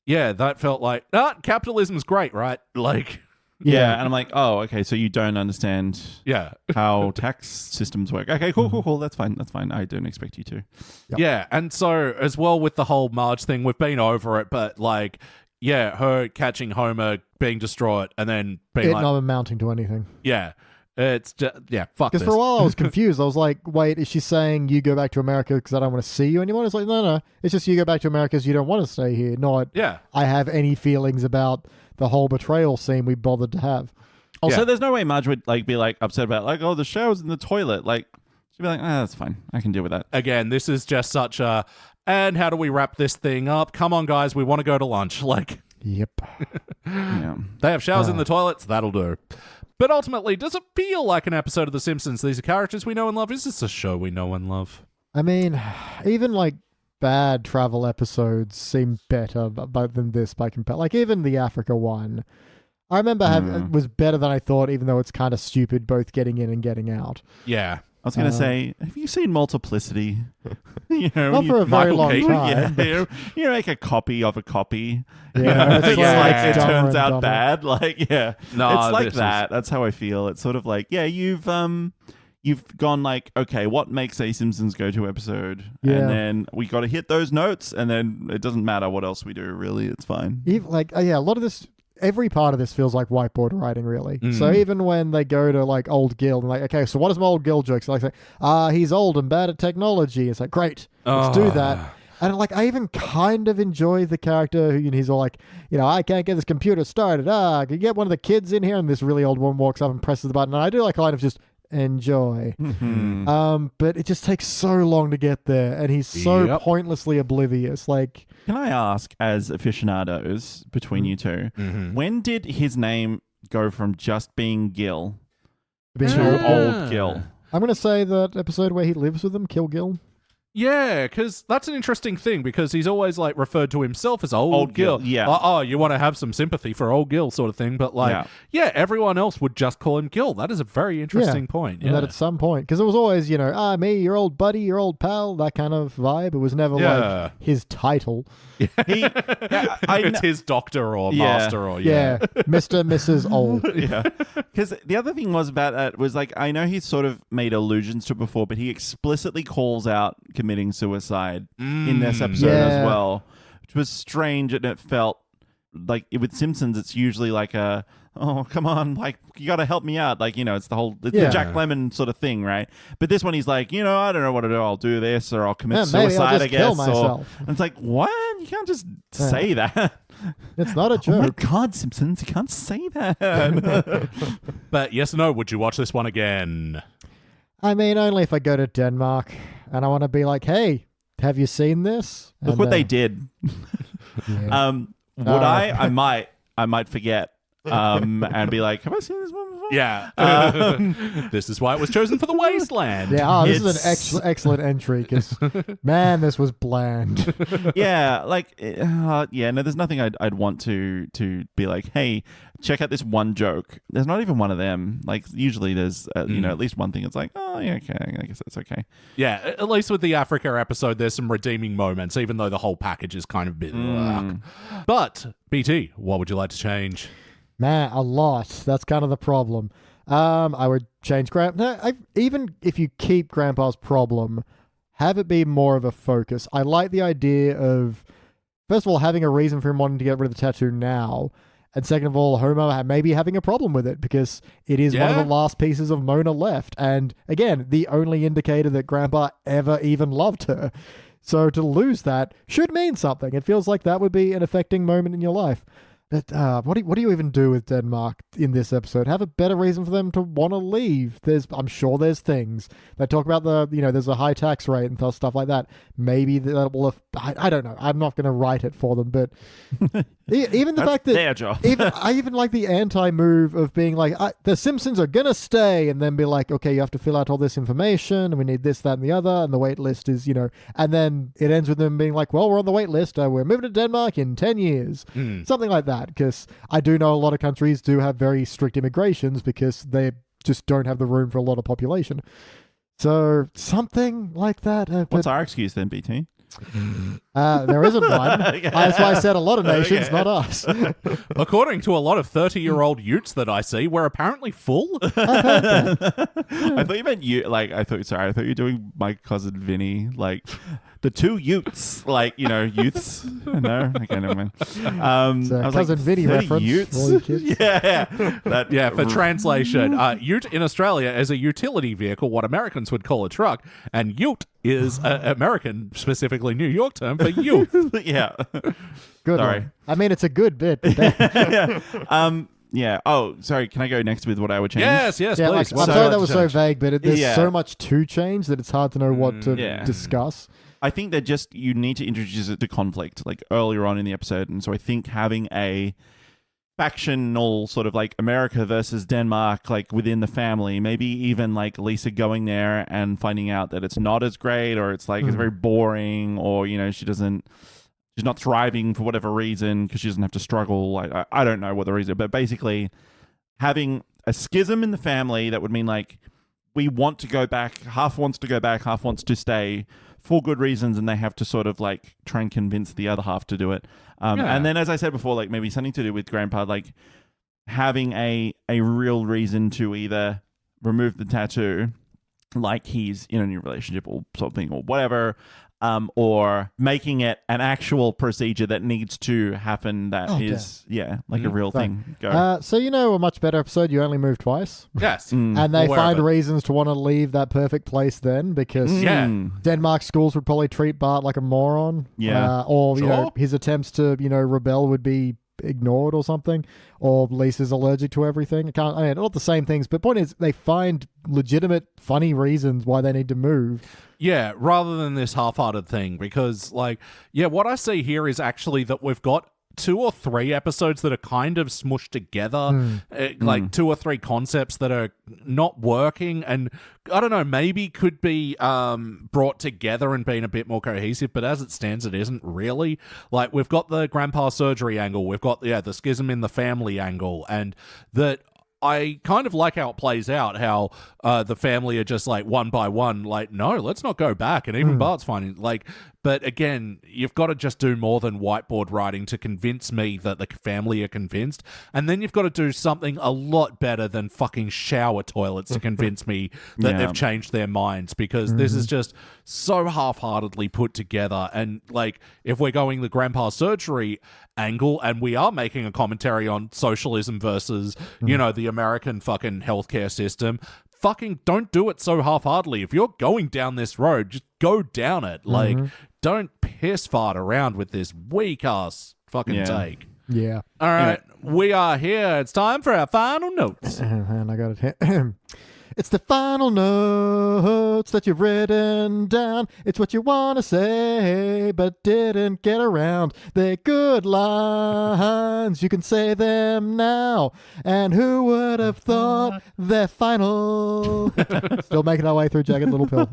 that felt like, capitalism's great, right? Like, Yeah, and I'm like, oh, okay, so you don't understand yeah. how tax systems work. Okay, cool. That's fine. I don't expect you to. Yep. Yeah, and so as well with the whole Marge thing, we've been over it, but like, yeah, her catching Homer, being distraught, and then being It like, not amounting to anything. yeah, it's just, fuck this. Because for a while I was confused. I was like, wait, is she saying you go back to America because I don't want to see you anymore? It's like, no. It's just you go back to America because you don't want to stay here. Not Yeah. I have any feelings about the whole betrayal scene we bothered to have. Also, Yeah. there's no way Marge would like be like upset about like, oh, the shower's in the toilet. Like, she'd be like, that's fine. I can deal with that. Again, this is just such a, and how do we wrap this thing up? Come on, guys, we want to go to lunch. Like, Yep. Yeah. they have showers in the toilets, that'll do. But ultimately, does it feel like an episode of The Simpsons? These are characters we know and love. Is this a show we know and love? I mean, even like bad travel episodes seem better than this by compare. Like even the Africa one, I remember it was better than I thought, even though it's kind of stupid both getting in and getting out. Yeah. I was going to say, have you seen Multiplicity? You know, Not for a very long Keaton? time. Yeah, you make a copy of a copy. Yeah, it's It's Yeah. like it dumber turns and out dumber. bad. Like, yeah, No, it's like this that. That's how I feel. It's sort of like, yeah, you've gone like, okay, what makes a Simpsons go-to episode? Yeah. And then we got to hit those notes, and then it doesn't matter what else we do. Really, it's fine. Even, like, yeah, a lot of this, every part of this feels like whiteboard writing, really. Mm. So even when they go to like old Gil, and like, okay, so what is my old Gil jokes? Like, say, he's old and bad at technology. It's like, great, let's do that. And like, I even kind of enjoy the character who, you know, he's all like, you know, I can't get this computer started. Can you get one of the kids in here? And this really old woman walks up and presses the button. And I do like a line of just enjoy. But it just takes so long to get there, and he's so Yep. pointlessly oblivious. Like, Can I ask, as aficionados between you two, when did his name go from just being Gil being to old. old Gil? I'm gonna say that episode where he lives with them, Kill Gil. Yeah, because that's an interesting thing, because he's always like referred to himself as old, Old Gil, Gil. yeah. Like, oh, you want to have some sympathy for old Gil sort of thing. But like, yeah, everyone else would just call him Gil. That is a very interesting point. And Yeah. that at some point, because it was always, you know, me, your old buddy, your old pal, that kind of vibe. It was never Yeah. like his title. He, yeah, It's his doctor or Yeah. master or Yeah, Mr. Mrs. Old. yeah. Because the other thing was about that was like, I know he's sort of made allusions to it before, but he explicitly calls out committing suicide in this episode as Yeah. well, which was strange, and it felt like with Simpsons, it's usually like a, oh, come on, like, you got to help me out. Like, you know, it's the Yeah. Jack Lemmon sort of thing, right? But this one, he's like, you know, I don't know what to do. I'll do this, or I'll commit Yeah, maybe I'll suicide, just I guess. kill Or, myself. and it's like, what? You can't just say that. It's not a Oh my joke. God, Simpsons, you can't say that. But yes or no, would you watch this one again? I mean, only if I go to Denmark and I want to be like, hey, have you seen this? Look And, what they did. yeah. Would Oh. I might forget and be like, have I seen this one before? Yeah. This is why it was chosen for the Wasteland. Yeah, this is It's- an excellent entry because, man, this was bland. Yeah, like, no, there's nothing I'd want to be like, hey, check out this one joke. There's not even one of them. Like, usually there's, you know, at least one thing. It's like, oh, yeah, okay, I guess that's okay. Yeah, at least with the Africa episode, there's some redeeming moments, even though the whole package is kind of a bit. But, BT, what would you like to change? Man, a lot. That's kind of the problem. I would change Grandpa. Even if you keep Grandpa's problem, have it be more of a focus. I like the idea of, first of all, having a reason for him wanting to get rid of the tattoo now. And second of all, Homer maybe having a problem with it because it is one of Yeah. the last pieces of Mona left. And again, the only indicator that Grandpa ever even loved her. So to lose that should mean something. It feels like that would be an affecting moment in your life. But what do you even do with Denmark in this episode? Have a better reason for them to want to leave. I'm sure there's things. They talk about there's a high tax rate and stuff like that. Maybe that will, I don't know. I'm not going to write it for them, but even the fact that their job. I even like the anti-move of being like, the Simpsons are going to stay, and then be like, okay, you have to fill out all this information, and we need this, that, and the other, and the wait list is, and then it ends with them being like, well, we're on the wait list. We're moving to Denmark in 10 years. Something like that, because I do know a lot of countries do have very strict immigrations because they just don't have the room for a lot of population. So something like that. What's our excuse then, BT? There isn't one. That's why I said a lot of nations, not us. According to a lot of 30-year-old utes that I see, we're apparently full. I thought you meant you. Like, I thought you were doing my cousin Vinny. Like, the two Utes, like, youths. No, okay, never mind. It's a I was cousin like, Vinny 30 reference Utes? for all you kids. Yeah. For translation, ute in Australia is a utility vehicle, what Americans would call a truck, and ute is an American, specifically New York term for youth. Yeah. Good Sorry. one. I mean, it's a good bit. But that- Yeah. Oh, sorry. Can I go next with what I would change? Yes, yeah, please. like, What I'm would sorry you that like was to so change? vague, but there's Yeah. so much to change that it's hard to know what to yeah. discuss. I think that just you need to introduce it to conflict like earlier on in the episode. And so I think having a factional sort of like America versus Denmark, like within the family, maybe even like Lisa going there and finding out that it's not as great, or it's like it's very boring, or, she's not thriving for whatever reason because she doesn't have to struggle. I don't know what the reason, but basically having a schism in the family that would mean like we want to go back. Half wants to go back, half wants to stay for good reasons, and they have to sort of like try and convince the other half to do it. And then, as I said before, like maybe something to do with Grandpa, like having a real reason to either remove the tattoo, like he's in a new relationship or something or whatever, or making it an actual procedure that needs to happen that is a real thing. Go. So a much better episode, You Only Move Twice. Yes. And they find reasons to want to leave that perfect place then because Denmark schools would probably treat Bart like a moron. Yeah. Or, his attempts to, rebel would be ignored or something, or Lisa's allergic to everything. Not the same things, but point is they find legitimate funny reasons why they need to move. Yeah, rather than this half-hearted thing, because what I see here is actually that we've got 2 or 3 episodes that are kind of smushed together, like 2 or 3 concepts that are not working, and I don't know, maybe could be brought together and been a bit more cohesive, but as it stands, it isn't really. Like, we've got the grandpa surgery angle, we've got the schism in the family angle, and that I kind of like how it plays out, how the family are just like one by one, like, no, let's not go back. And even Bart's finding, but again, you've got to just do more than whiteboard writing to convince me that the family are convinced. And then you've got to do something a lot better than fucking shower toilets to convince me that they've changed their minds, because this is just so half-heartedly put together. And if we're going the grandpa surgery angle and we are making a commentary on socialism versus, the American fucking healthcare system, fucking don't do it so half-heartedly. If you're going down this road, just go down it. Don't piss fart around with this weak-ass fucking take. Yeah. All right, we are here. It's time for our final notes. And I got it here. It's the final notes that you've written down. It's what you want to say, but didn't get around. They're good lines. You can say them now. And who would have thought they're final? Still making our way through Jagged Little Pill.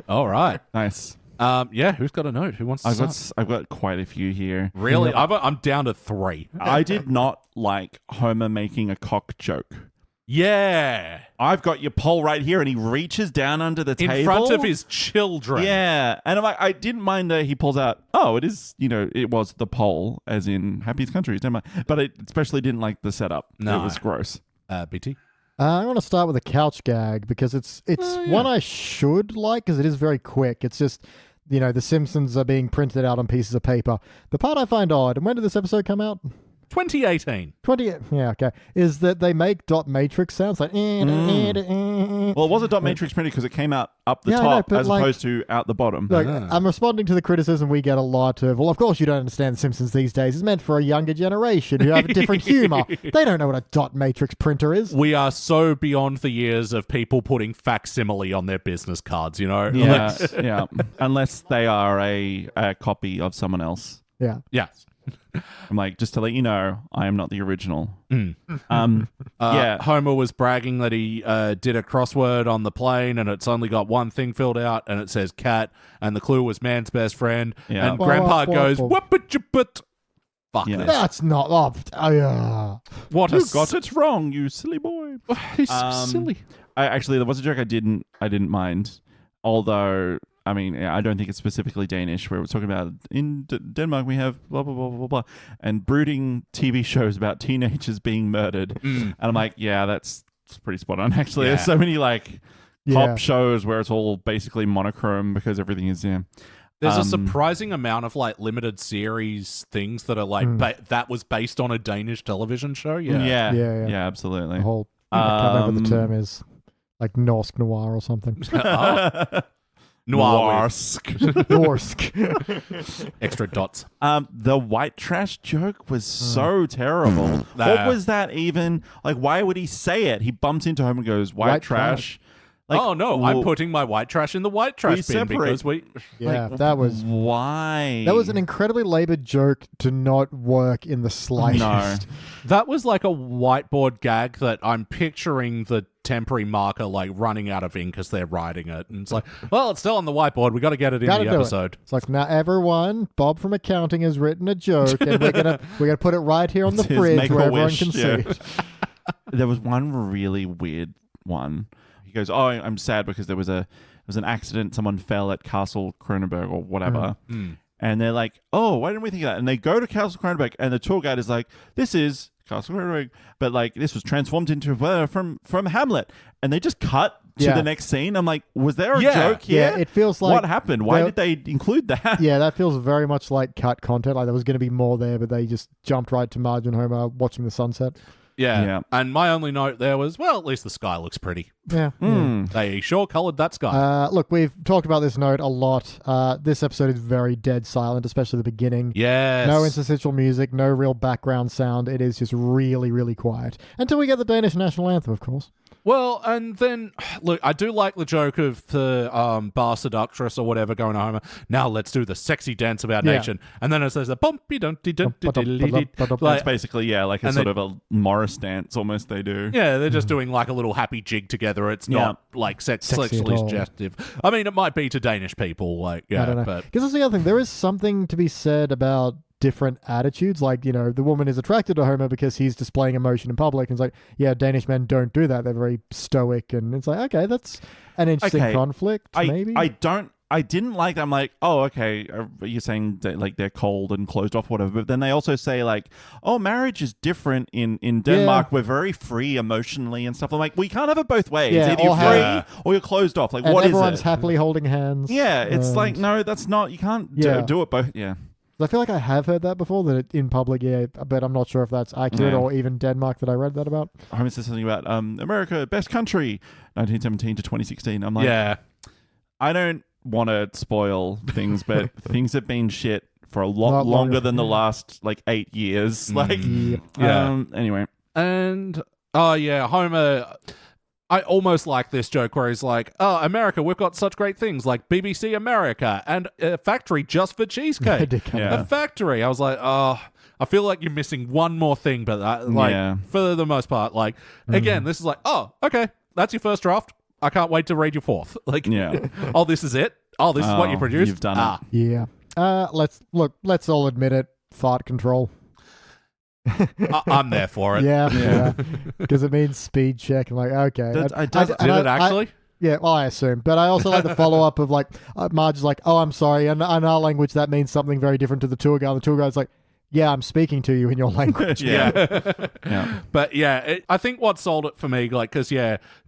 All right. Nice. Who's got a note? Who wants to start? I've got quite a few here. Really? I'm down to 3. I did not like Homer making a cock joke. Yeah. I've got your poll right here, and he reaches down under the table. In front of his children. Yeah. And I'm like, I didn't mind he pulls out, it is, it was the poll, as in Happy's Country. But I especially didn't like the setup. No. It was gross. BT? I want to start with a couch gag, because it's one I should like, because it is very quick. It's just, the Simpsons are being printed out on pieces of paper. The part I find odd, and when did this episode come out? 2018. Yeah, okay. Is that they make dot matrix sounds like... Well, it was a dot matrix printed because it came out up the top as opposed to out the bottom. Look, I'm responding to the criticism we get a lot of, well, of course you don't understand The Simpsons these days. It's meant for a younger generation who have a different humor. They don't know what a dot matrix printer is. We are so beyond the years of people putting facsimile on their business cards, Yeah, yeah. Unless they are a copy of someone else. Yeah. Yes. I'm like, just to let you know, I am not the original. Homer was bragging that he did a crossword on the plane, and it's only got one thing filled out, and it says cat, and the clue was man's best friend. Yeah. And Grandpa goes, "What? Fuck this." That's not. What you got it wrong, you silly boy. He's silly. Actually, there was a joke I didn't mind, although. I mean, I don't think it's specifically Danish, where we're talking about in Denmark we have blah, blah, blah, blah, blah, and brooding TV shows about teenagers being murdered. And I'm like, yeah, that's pretty spot on, actually. Yeah. There's so many, pop shows where it's all basically monochrome because everything is, There's a surprising amount of, limited series things that are, that was based on a Danish television show. Yeah, absolutely. The whole, I can't remember what the term is, like Norsk noir or something. Noirsk. Extra dots. The white trash joke was so terrible. What was that even? Why would he say it? He bumps into him and goes, white trash. Oh, no, I'm putting my white trash in the white trash bin because we... Yeah, that was... Why? That was an incredibly laboured joke to not work in the slightest. No. That was like a whiteboard gag that I'm picturing the temporary marker running out of ink as they're writing it. And it's like, well, it's still on the whiteboard. We got to get it in the episode. It's like, now everyone, Bob from accounting has written a joke and we're gonna put it right here on the fridge where everyone can see it. There was one really weird one. He goes, "Oh, I'm sad because there was an accident. Someone fell at Castle Kronenberg or whatever." And they're like, "Oh, why didn't we think of that?" And they go to Castle Kronenberg, and the tour guide is like, "This is Castle Kronenberg, but like this was transformed into from Hamlet." And they just cut to the next scene. I'm like, was there a joke here? Yeah, it feels like what happened? Why did they include that? Yeah, that feels very much like cut content. Like there was going to be more there, but they just jumped right to Marge and Homer watching the sunset. Yeah. And my only note there was, well, at least the sky looks pretty. Yeah. They sure colored that sky. Look, we've talked about this note a lot. This episode is very dead silent, especially the beginning. Yes. No interstitial music, no real background sound. It is just really, really quiet. Until we get the Danish national anthem, of course. Well, and then, look, I do like the joke of the bar seductress or whatever going to Homer. Now let's do the sexy dance of our nation. And then it says the bumpy dumpty dumpty. It's basically, like a sort of a Morris dance almost they do. Yeah, they're just doing like a little happy jig together. It's not like sexually suggestive. I mean, it might be to Danish people, like, I don't know. but... Because that's the other thing. There is something to be said about different attitudes. Like, you know, the woman is attracted to Homer because he's displaying emotion in public. And it's like, yeah, Danish men don't do that. They're very stoic. And it's like, okay, that's an interesting conflict, maybe. I didn't like that. I'm like, oh, okay, you're saying that, like, they're cold and closed off, whatever. But then they also say, like, oh, marriage is different in Denmark. We're very free emotionally and stuff. I'm like, we can't have it both ways. Yeah, either you're free or you're closed off. Like, and what is it? everyone's happily holding hands. Yeah, it's like, no, that's not, you can't do it both. Yeah. I feel like I have heard that before, that in public, but I'm not sure if that's accurate or even Denmark that I read that about. Homer says something about America, best country, 1917 to 2016. I'm like, I don't want to spoil things, but things have been shit for a lot longer than the last, like, 8 years. Like, anyway. And, Homer... I almost like this joke where he's like, oh, America, we've got such great things like BBC America and a factory just for cheesecake. A factory. I was like, oh, I feel like you're missing one more thing, but for the most part, like, again, this is like, oh, okay, that's your first draft. I can't wait to read your fourth. Like, oh, this is it? Oh, this is what you produced? You've done it. Yeah. Let's all admit it. Fart control. I'm there for it. Yeah. Because it means speed check. I'm like, okay. Did it actually? Yeah, well, I assume. But I also like the follow-up of, like, Marge is like, oh, I'm sorry. And in our language, that means something very different to the tour guide. The tour guide's like, yeah, I'm speaking to you in your language. But, I think what sold it for me, like, because,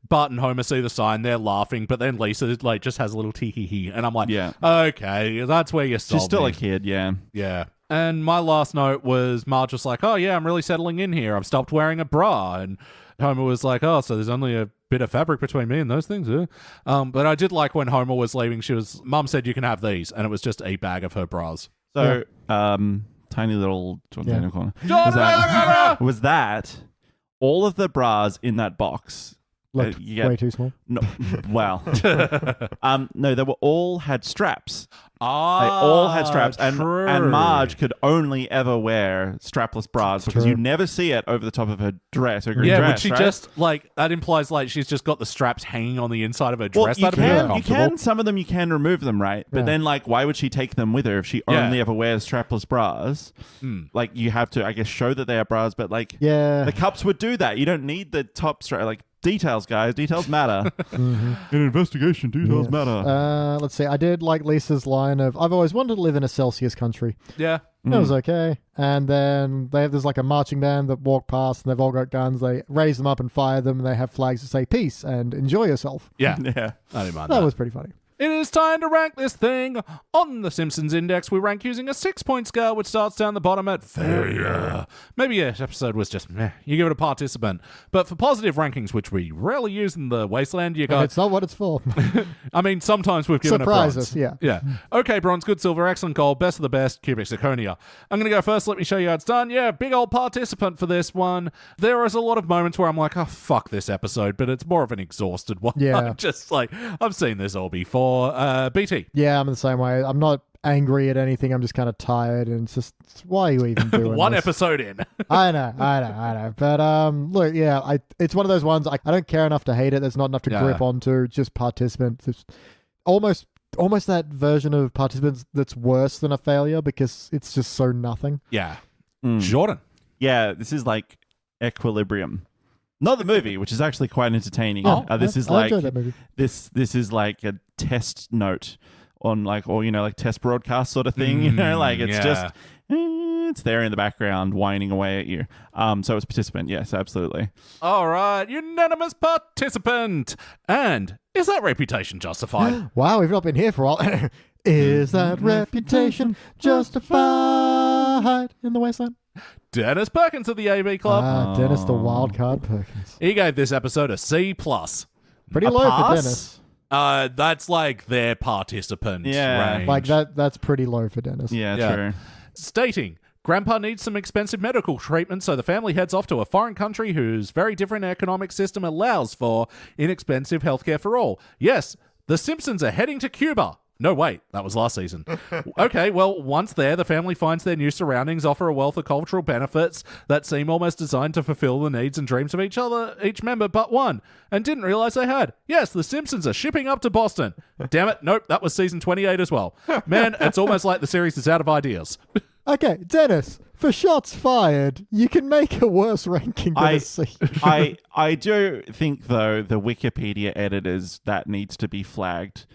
Bart and Homer see the sign, they're laughing, but then Lisa, like, just has a little tee-hee-hee. And I'm like, okay, that's where you sold She's still me. a kid, yeah. Yeah. And my last note was Marge was like, oh, yeah, I'm really settling in here. I've stopped wearing a bra. And Homer was like, oh, so there's only a bit of fabric between me and those things. But I did like when Homer was leaving, Mum said you can have these. And it was just a bag of her bras. So, tiny little corner. Was that all of the bras in that box? Looked way too small. No, well, no, they all had straps. They all had straps, and Marge could only ever wear strapless bras because you never see it over the top of her dress, her green dress. Yeah, but she just, like, that implies, like, she's just got the straps hanging on the inside of her dress. Well, you can, some of them you can remove them, right? But then, like, why would she take them with her if she only ever wears strapless bras? Like, you have to, I guess, show that they are bras, but, like, the cups would do that. You don't need the top strap, like, details, guys. Details matter. In an investigation, details matter. Let's see. I did like Lisa's line of, I've always wanted to live in a Celsius country. Yeah. That was okay. And then there's like a marching band that walk past and they've all got guns. They raise them up and fire them and they have flags that say peace and enjoy yourself. Yeah. I didn't mind that was pretty funny. It is time to rank this thing. On the Simpsons Index, we rank using a 6-point scale, which starts down the bottom at failure. Maybe an episode was just meh. You give it a participant. But for positive rankings, which we rarely use in the Wasteland, you got... And it's not what it's for. I mean, sometimes we've given Surprise it bronze. us, Yeah. Okay, bronze, good silver, excellent gold, best of the best, cubic zirconia. I'm going to go first. Let me show you how it's done. Yeah, big old participant for this one. There is a lot of moments where I'm like, oh, fuck this episode, but it's more of an exhausted one. Yeah. I'm just like, I've seen this all before. BT. Yeah, I'm the same way. I'm not angry at anything. I'm just kind of tired, and it's just, why are you even doing One this? episode in. I know. But look, yeah, it's one of those ones. I don't care enough to hate it. There's not enough to grip onto. Just participant. It's almost that version of participants that's worse than a failure because it's just so nothing. Yeah. Jordan. Yeah, this is like equilibrium. Not the movie, which is actually quite entertaining. This is I like enjoyed that movie. this is like a test note on like, or like test broadcast sort of thing. Like it's just it's there in the background whining away at you. So it's participant, yes, absolutely. All right, unanimous participant. And is that reputation justified? Wow, we've not been here for a while. Is that reputation justified in the Wasteland? Dennis Perkins of the AB Club. Dennis the Wildcard Perkins. He gave this episode a C+. Pretty A low pass? for Dennis. That's like their participant Yeah. range. Like that's pretty low for Dennis. Yeah, true. Stating, Grandpa needs some expensive medical treatment, so the family heads off to a foreign country whose very different economic system allows for inexpensive healthcare for all. Yes, the Simpsons are heading to Cuba. No, wait, that was last season. Okay, well, once there, the family finds their new surroundings offer a wealth of cultural benefits that seem almost designed to fulfill the needs and dreams of each member but one, and didn't realize they had. Yes, the Simpsons are shipping up to Boston. Damn it, nope, that was season 28 as well. Man, it's almost like the series is out of ideas. Okay, Dennis, for shots fired, you can make a worse ranking than a C. I do think though the Wikipedia editors that needs to be flagged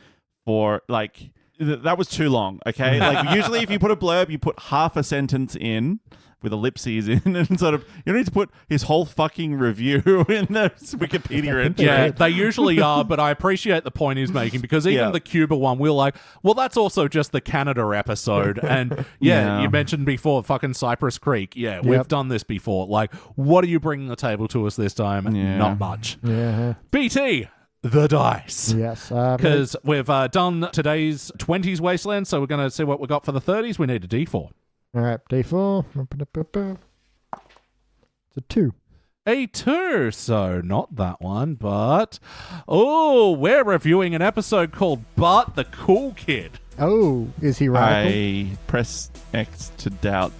for like that was too long. Okay, like usually if you put a blurb, you put half a sentence in with ellipses in, and sort of you don't need to put his whole fucking review in the Wikipedia entry. Yeah, they usually are, but I appreciate the point he's making because even the Cuba one, we're like, well, that's also just the Canada episode. And you mentioned before fucking Cypress Creek. Yeah, we've done this before. Like, what are you bringing to the table to us this time? Yeah. Not much. Yeah. BT, the dice. Yes. Because we've done today's 20s Wasteland, so we're going to see what we got for the 30s. We need a D4. All right, D4. It's a 2. A 2, so not that one, but... Oh, we're reviewing an episode called Bart the Cool Kid. Oh, is he radical? I press X to doubt.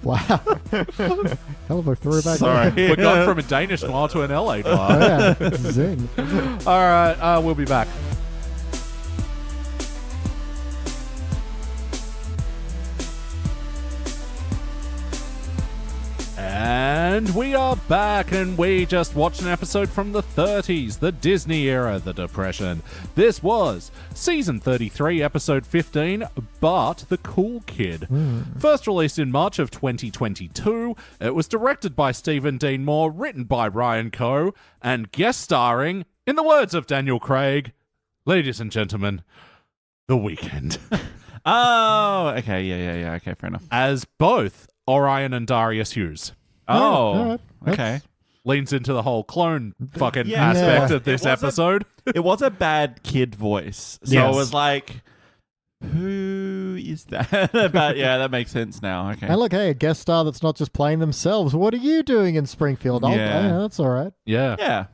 Wow. Hell of a throwback. Sorry. We're gone from a Danish noir to an LA noir. Oh, yeah. Zing. All right, we'll be back. And we are back, and we just watched an episode from the 30s, the Disney era, the Depression. This was Season 33, Episode 15, Bart the Cool Kid. First released in March of 2022, it was directed by Stephen Dean Moore, written by Ryan Coe, and guest starring, in the words of Daniel Craig, ladies and gentlemen, The Weeknd. Oh, okay, yeah, okay, fair enough. As both Orion and Darius Hughes. Oh, all right. okay. Leans into the whole clone fucking Yeah. aspect Yeah. of this It was a- episode. It was a bad kid voice, so Yes. it was like, who is that? But yeah, that makes sense now. Okay. And look, hey, a guest star that's not just playing themselves. What are you doing in Springfield? Yeah. That's all right. Yeah. Yeah.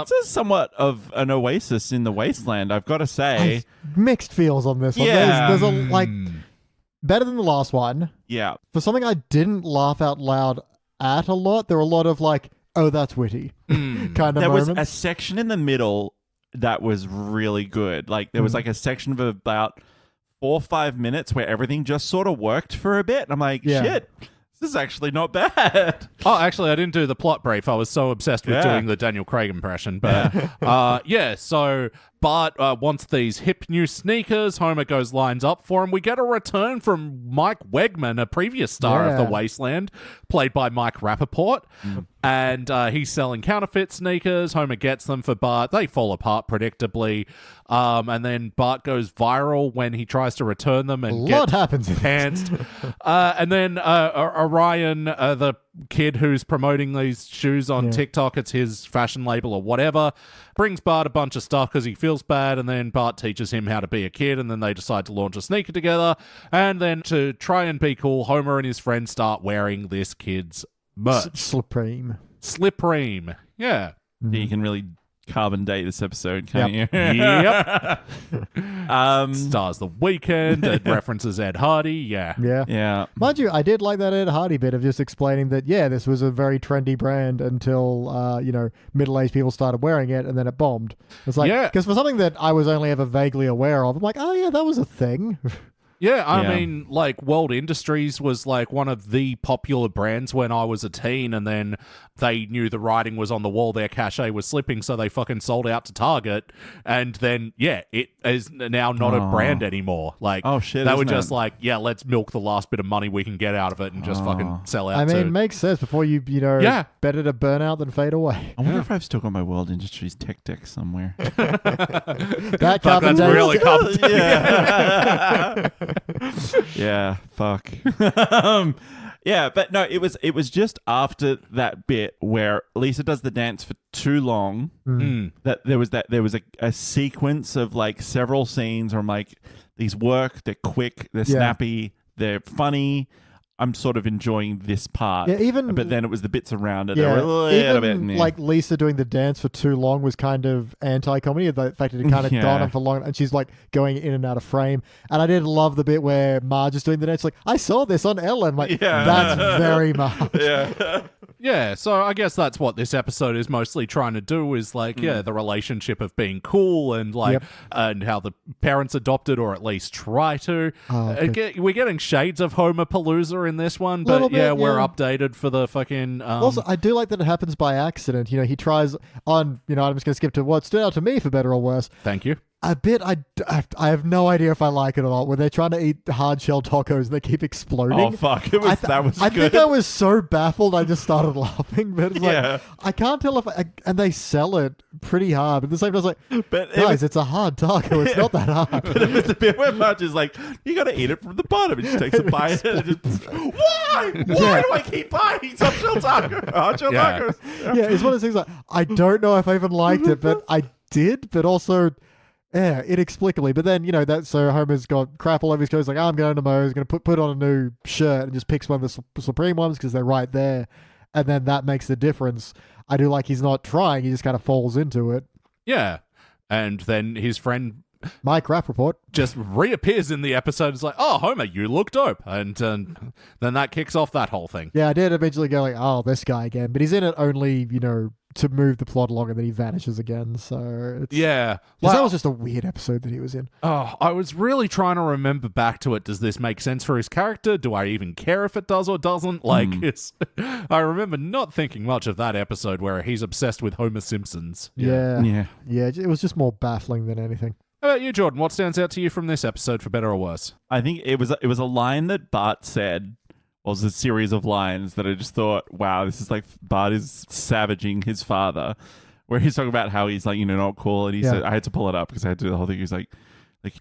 This is somewhat of an oasis in the wasteland, I've got to say. Mixed feels on this one. Yeah. There's a, like, better than the last one. Yeah. For something I didn't laugh out loud at a lot, there were a lot of like, oh, that's witty kind of There was moments. a section in the middle that was really good. Like, there was like a section of about 4 or 5 minutes where everything just sort of worked for a bit. And I'm like, Yeah. shit, this is actually not bad. Oh, actually, I didn't do the plot brief. I was so obsessed with Yeah. doing the Daniel Craig impression. But so Bart wants these hip new sneakers. Homer goes lines up for him. We get a return from Mike Wegman, a previous star of Yeah. The Wasteland, played by Mike Rappaport. And he's selling counterfeit sneakers. Homer gets them for Bart. They fall apart predictably. And then Bart goes viral when he tries to return them a and lot get happens in this. pantsed. And then Orion, the kid who's promoting these shoes on TikTok, it's his fashion label or whatever, brings Bart a bunch of stuff because he feels bad, and then Bart teaches him how to be a kid, and then they decide to launch a sneaker together. And then to try and be cool, Homer and his friends start wearing this kid's merch. Supreme. Slippreem. Yeah. You can really carbon date this episode, can't you? Yep. Um, Stars The Weeknd. It references Ed Hardy. Yeah. Yeah. yeah. Mind you, I did like that Ed Hardy bit of just explaining that, yeah, this was a very trendy brand until, middle-aged people started wearing it, and then it bombed. It's like, Yeah. because for something that I was only ever vaguely aware of, I'm like, oh, yeah, that was a thing. Yeah, I Yeah. mean, like, World Industries was, like, one of the popular brands when I was a teen, and then they knew the writing was on the wall, their cachet was slipping, so they fucking sold out to Target, and then, yeah, it is now not a brand anymore. Like, Oh, shit, they were isn't just it? like, yeah, let's milk the last bit of money we can get out of it and just fucking sell out I mean, to... makes sense. Before you know, Yeah. better to burn out than fade away. I wonder if I've still got my World Industries tech deck somewhere. That Fuck, that's carbon really dioxide- yeah. Yeah, fuck. Yeah, but no, it was just after that bit where Lisa does the dance for too long that there was a sequence of like several scenes where I'm like, these work, they're quick, they're snappy, they're funny. I'm sort of enjoying this part. Yeah, even- but then it was the bits around it Yeah, that were a little even bit like Lisa doing the dance for too long was kind of anti-comedy. The fact that it kind of Yeah. gone on for long, and she's like going in and out of frame. And I did love the bit where Marge is doing the dance. Like, I saw this on Ellen. Like, Yeah. that's very Marge. Yeah. Yeah, so I guess that's what this episode is mostly trying to do is like, yeah, the relationship of being cool and like, and how the parents adopted or at least try to. We're getting shades of Homer Palooza in this one, but Little bit, we're yeah. updated for the fucking. Also, I do like that it happens by accident. You know, he tries on, I'm just going to skip to what stood out to me for better or worse. Thank you. A bit, I have no idea if I like it or not, where they're trying to eat hard shell tacos and they keep exploding. Oh fuck! That was I good. think I was so baffled I just started laughing. But it's Yeah. like, I can't tell if and they sell it pretty hard. But at the same time, I was like, But it guys, was- it's a hard taco. It's not that hard. But it was the bit where Marge is like, you got to eat it from the bottom. And she takes a bite and just, why? Why Yeah. do I keep biting soft shell Yeah. tacos? Yeah, it's one of those things like, I don't know if I even liked it, but I did, but also, yeah, inexplicably. But then, so Homer's got crap all over his clothes, like, I'm going to Moe's, going to put on a new shirt and just picks one of the Supreme ones because they're right there. And then that makes the difference. I do like he's not trying, he just kind of falls into it. Yeah. And then his friend Mike Rap Report. just reappears in the episode. It's like, oh, Homer, you look dope. And then that kicks off that whole thing. Yeah, I did eventually go like, oh, this guy again. But he's in it only, to move the plot along, and then he vanishes again. So it's, Yeah. 'cause that was just a weird episode that he was in. Oh, I was really trying to remember back to it. Does this make sense for his character? Do I even care if it does or doesn't? Like, I remember not thinking much of that episode where he's obsessed with Homer Simpsons. Yeah. Yeah. It was just more baffling than anything. How about you, Jordan? What stands out to you from this episode, for better or worse? I think it was a line that Bart said. Was a series of lines that I just thought, wow, this is like Bart is savaging his father, where he's talking about how he's like, not cool. And he said, I had to pull it up because I had to do the whole thing. He's like,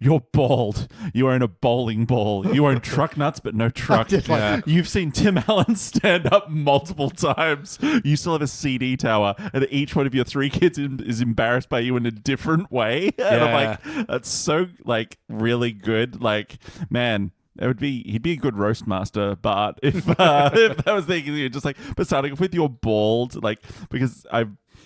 you're bald. You own a bowling ball. You own truck nuts, but no truck. did like that. You've seen Tim Allen stand up multiple times. You still have a CD tower, and each one of your three kids is embarrassed by you in a different way. And I'm like, that's so like really good. Like, man. He'd be a good roast master, Bart, if that was thinking, just like, but starting off with your bald, like, because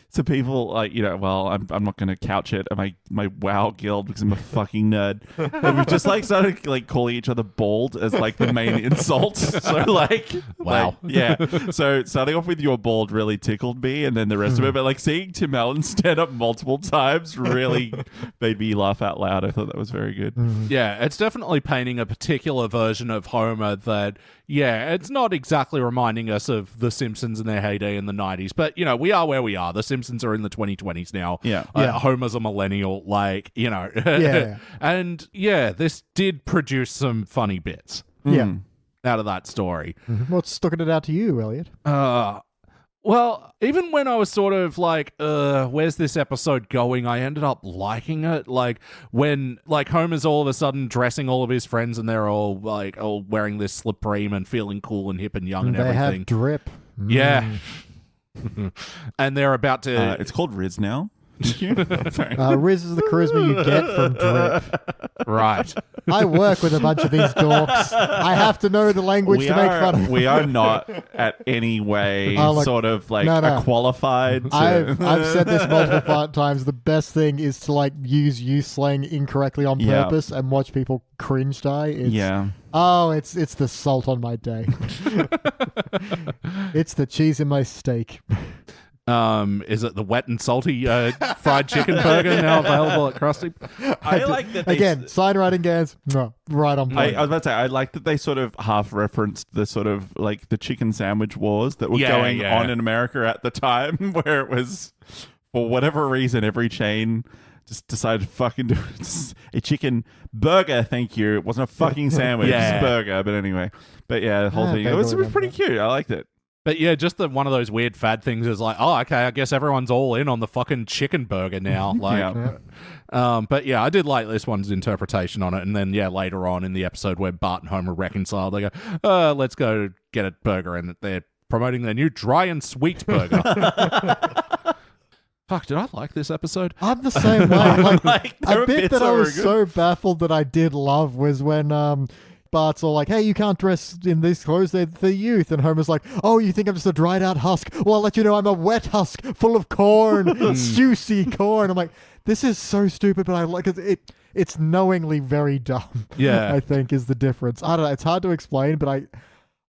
so people like, I'm not going to couch it at my WoW guild because I'm a fucking nerd. And we've just like started like calling each other bald as like the main insult. So like, Wow. yeah. So starting off with your bald really tickled me, and then the rest of it. But like seeing Tim Allen stand up multiple times really made me laugh out loud. I thought that was very good. Yeah, it's definitely painting a particular version of Homer that, it's not exactly reminding us of The Simpsons in their heyday in the 90s, but, we are where we are. The Simpsons are in the 2020s now. Yeah. Homer's a millennial, like, Yeah. And, this did produce some funny bits Yeah. out of that story. What's sticking it out to you, Elliot? Well, even when I was sort of like, where's this episode going? I ended up liking it. Like when like Homer's all of a sudden dressing all of his friends and they're all wearing this Supreme and feeling cool and hip and young and They everything. have drip. Yeah. And they're about to It's called Riz now. Thank you. Sorry. Riz is the charisma you get from drip. right. I work with a bunch of these dorks. I have to know the language to make fun of them. We are not at any way look, sort of like no. qualified. To, I've said this multiple times. The best thing is to like use youth slang incorrectly on Yeah. purpose and watch people cringe die. It's the salt on my day. It's the cheese in my steak. Is it the wet and salty fried chicken burger now available at Krusty? I like that they Again, side writing Gans, no, right on point. I was about to say, I like that they sort of half referenced the sort of like the chicken sandwich wars that were going on in America at the time, where it was, for whatever reason, every chain just decided to fucking do a chicken burger, thank you. It wasn't a fucking sandwich, it was a burger, but anyway. But yeah, the whole thing, it was pretty cute. I liked it. But yeah, just one of those weird fad things is like, oh, okay, I guess everyone's all in on the fucking chicken burger now. Like, but yeah, I did like this one's interpretation on it. And then, yeah, later on in the episode where Bart and Homer reconcile, they go, let's go get a burger. And they're promoting their new dry and sweet burger. Fuck, did I like this episode? I'm the same way. Like, a bit that I was so baffled that I did love was when Bart's all like, hey, you can't dress in these clothes, they're for youth. And Homer's like, oh, you think I'm just a dried out husk? Well, I'll let you know I'm a wet husk full of corn, juicy corn. I'm like, this is so stupid, but I like it. It's knowingly very dumb. Yeah. I think is the difference. I don't know. It's hard to explain, but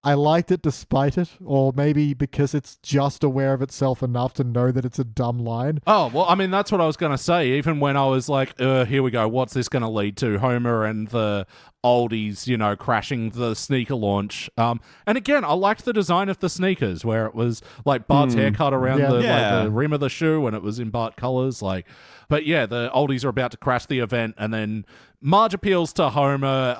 I liked it despite it, or maybe because it's just aware of itself enough to know that it's a dumb line. Oh, well, I mean, that's what I was going to say. Even when I was like, here we go, what's this going to lead to? Homer and the oldies, you know, crashing the sneaker launch. And again, I liked the design of the sneakers, where it was like Bart's haircut around like the rim of the shoe, and it was in Bart colors. Like, but yeah, the oldies are about to crash the event, and then Marge appeals to Homer.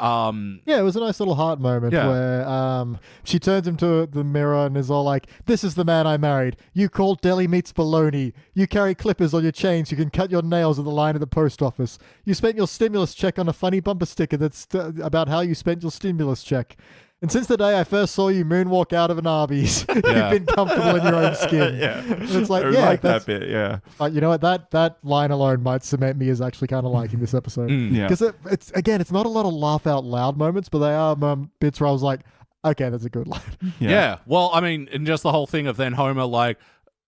Yeah, it was a nice little heart moment where she turns him to the mirror and is all like, this is the man I married. You call deli meats baloney. You carry clippers on your chains. You can cut your nails at the line at the post office. You spent your stimulus check on a funny bumper sticker that's about how you spent your stimulus check. And since the day I first saw you moonwalk out of an Arby's, you've been comfortable in your own skin. And it's like, I like that bit, Like, you know what? That line alone might cement me as actually kind of liking this episode. Because it's not a lot of laugh out loud moments, but they are bits where I was like, okay, that's a good line. Yeah. Well, I mean, and just the whole thing of then Homer, like,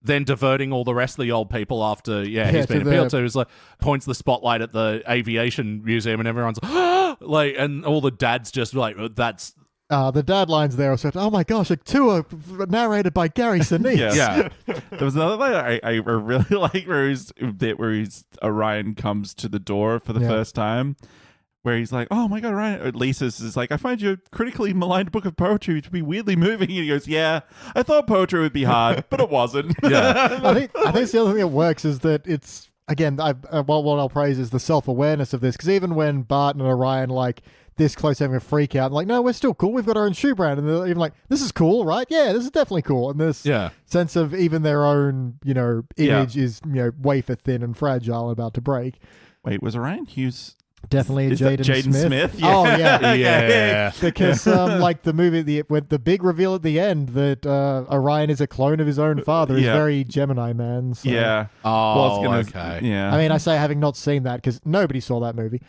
then diverting all the rest of the old people after, he's been appealed to. He's like, points the spotlight at the aviation museum, and everyone's like, and all the dads just like, that's. The dad lines there are said, oh my gosh, a tour narrated by Gary Sinise. There was another line I really like where Orion comes to the door for the first time, where he's like, oh my God, Orion. Lisa's is like, I find your critically maligned book of poetry to be weirdly moving. And he goes, yeah, I thought poetry would be hard, but it wasn't. I think it's the other thing that works is that it's, again, what I'll praise is the self-awareness of this, because even when Bart and Orion like this close having a freak out, and like, no, we're still cool, we've got our own shoe brand, and they're even like, this is cool, right? Yeah, this is definitely cool. And this sense of even their own, image is, wafer thin and fragile and about to break. Wait, was Orion Hughes definitely Jaden Smith? Yeah. Oh yeah. Because like the movie, with the big reveal at the end that Orion is a clone of his own father is very Gemini Man. So. Yeah. Oh, okay. Yeah. I mean, I say having not seen that because nobody saw that movie.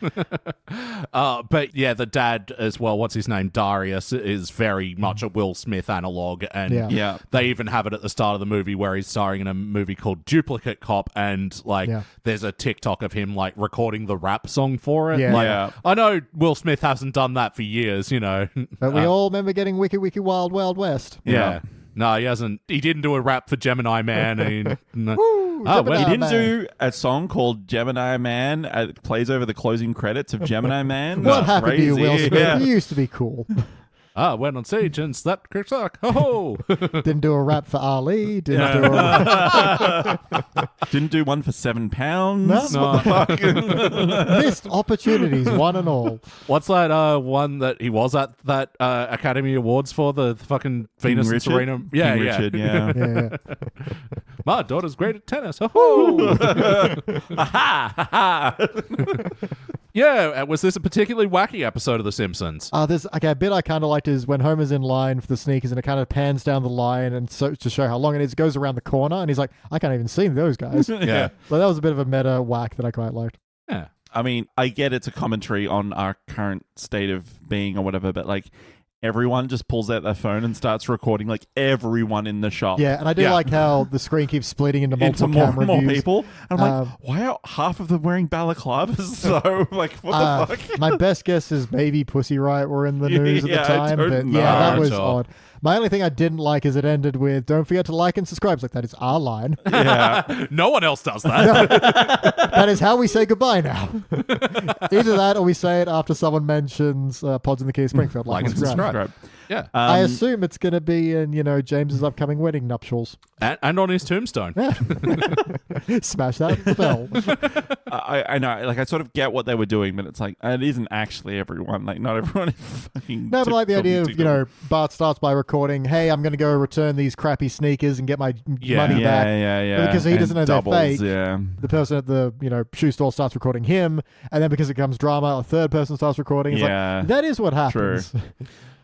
But yeah, the dad as well, what's his name? Darius is very much a Will Smith analog, and they even have it at the start of the movie where he's starring in a movie called Duplicate Cop, and like there's a TikTok of him like recording the rap song for it. I know Will Smith hasn't done that for years, but we all remember getting Wiki Wiki Wild Wild West. No, he hasn't. He didn't do a rap for Gemini Man. He didn't do a song called Gemini Man. It plays over the closing credits of Gemini Man. What happened to you, Will Smith? You used to be cool. Went on stage and slapped Chris Rock. Oh, didn't do a rap for Ali. Didn't do one for £7. No. What the fuck? Missed opportunities, one and all. What's that one that he was at that Academy Awards for, the fucking Venus and Serena? Yeah, Richard, yeah. My daughter's great at tennis. Oh. Yeah, was this a particularly wacky episode of The Simpsons? There's a bit I kind of liked is when Homer's in line for the sneakers and it kind of pans down the line and so to show how long it is, it goes around the corner and he's like, I can't even see those guys. Yeah. So that was a bit of a meta whack that I quite liked. Yeah. I mean, I get it's a commentary on our current state of being or whatever, but like everyone just pulls out their phone and starts recording like everyone in the shop. Yeah, and I do like how the screen keeps splitting into multiple camera more views. people. And I'm like, why are half of them wearing balaclavas? So like, what the fuck? My best guess is maybe Pussy Riot were in the news at the time, but that was odd. My only thing I didn't like is it ended with, don't forget to like and subscribe. It's like, that is our line. Yeah. No one else does that. That is how we say goodbye now. Either that or we say it after someone mentions Pods in the Key of Springfield. Like and subscribe. Yeah. I assume it's going to be in, James's upcoming wedding nuptials. And on his tombstone. Yeah. Smash that with the bell. I know, like I sort of get what they were doing, but it's like it isn't actually everyone. Like not everyone is fucking. No, but like the idea of Bart starts by recording, "Hey, I'm going to go return these crappy sneakers and get my money back." Yeah. But because he doesn't know doubles, they're fake. Yeah. The person at the shoe store starts recording him, and then because it becomes drama, a third person starts recording. It's like, that is what happens. True.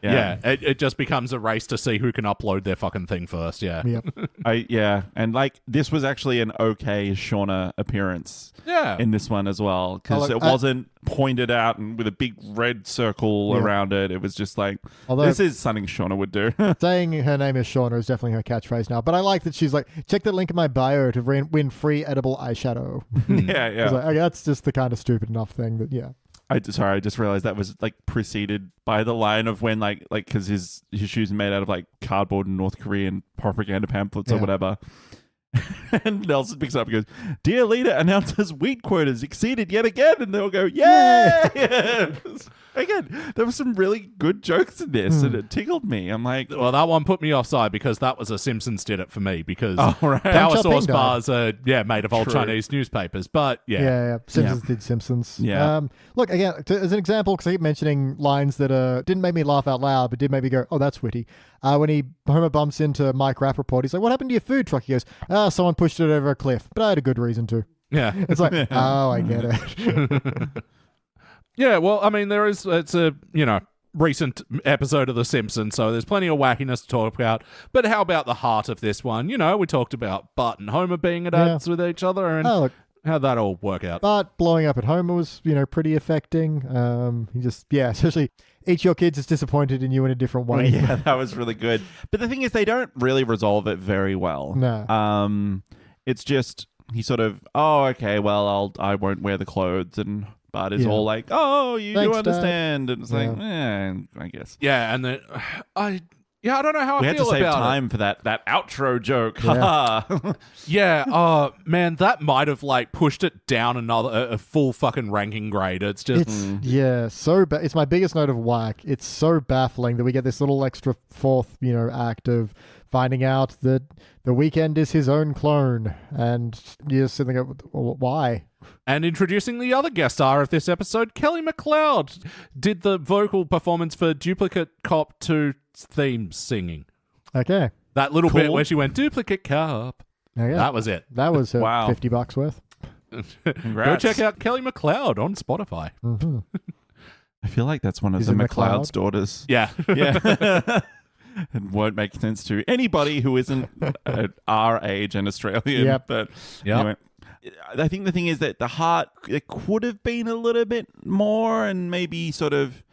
Yeah, it just becomes a race to see who can upload their fucking thing first. Yeah, Yep. And like this was actually an okay Shauna appearance. Yeah, in this one as well, because it wasn't pointed out and with a big red circle around it. It was just like, this is something Shauna would do. Saying her name is Shauna is definitely her catchphrase now. But I like that she's like, check the link in my bio to win free edible eyeshadow. Yeah. Like, okay, that's just the kind of stupid enough thing that I just realized that was like preceded by the line of when like because his shoes are made out of like cardboard and North Korean propaganda pamphlets or whatever. And Nelson picks up and goes, "Dear leader announces wheat quotas exceeded yet again," and they'll go, "Yay!" Again, there were some really good jokes in this, and it tickled me. I'm like, well, that one put me offside because that was a Simpsons did it for me because right. Power Source bars are made of old Chinese newspapers, but Simpsons did Simpsons. Yeah. Look again as an example, because I keep mentioning lines that didn't make me laugh out loud, but did make me go, "Oh, that's witty." When Homer bumps into Mike Rappaport, he's like, "What happened to your food truck?" He goes, "Someone pushed it over a cliff, but I had a good reason to." Yeah, it's like, oh, I get it. Yeah, well, I mean, it's a recent episode of The Simpsons, so there's plenty of wackiness to talk about. But how about the heart of this one? We talked about Bart and Homer being at odds with each other, and how'd that all work out? Bart blowing up at Homer was, pretty affecting. He just, especially each of your kids is disappointed in you in a different way. Yeah, that was really good. But the thing is, they don't really resolve it very well. No. It's just he sort of, okay, well, I won't wear the clothes, and Bart is all like, "Oh, you Thanks, do understand," Dad. And it's like, I guess. Yeah, and then I don't know how we I feel had to save about time it. for that outro joke. Yeah. Oh man, that might have like pushed it down a full fucking ranking grade. It's just so it's my biggest note of whack. It's so baffling that we get this little extra fourth act of finding out that the Weeknd is his own clone, and you're just sitting there, why? And introducing the other guest star of this episode, Kelly MacLeod, did the vocal performance for Duplicate Cop 2 theme singing. Okay. That little bit where she went, "Duplicate Cop." Okay. That was it. That was her $50 worth. Go check out Kelly MacLeod on Spotify. Mm-hmm. I feel like that's one of Is the it MacLeod's MacLeod? daughters. Yeah. Yeah. It won't make sense to anybody who isn't our age and Australian. Yep. But anyway, I think the thing is that the heart, it could have been a little bit more, and maybe sort of,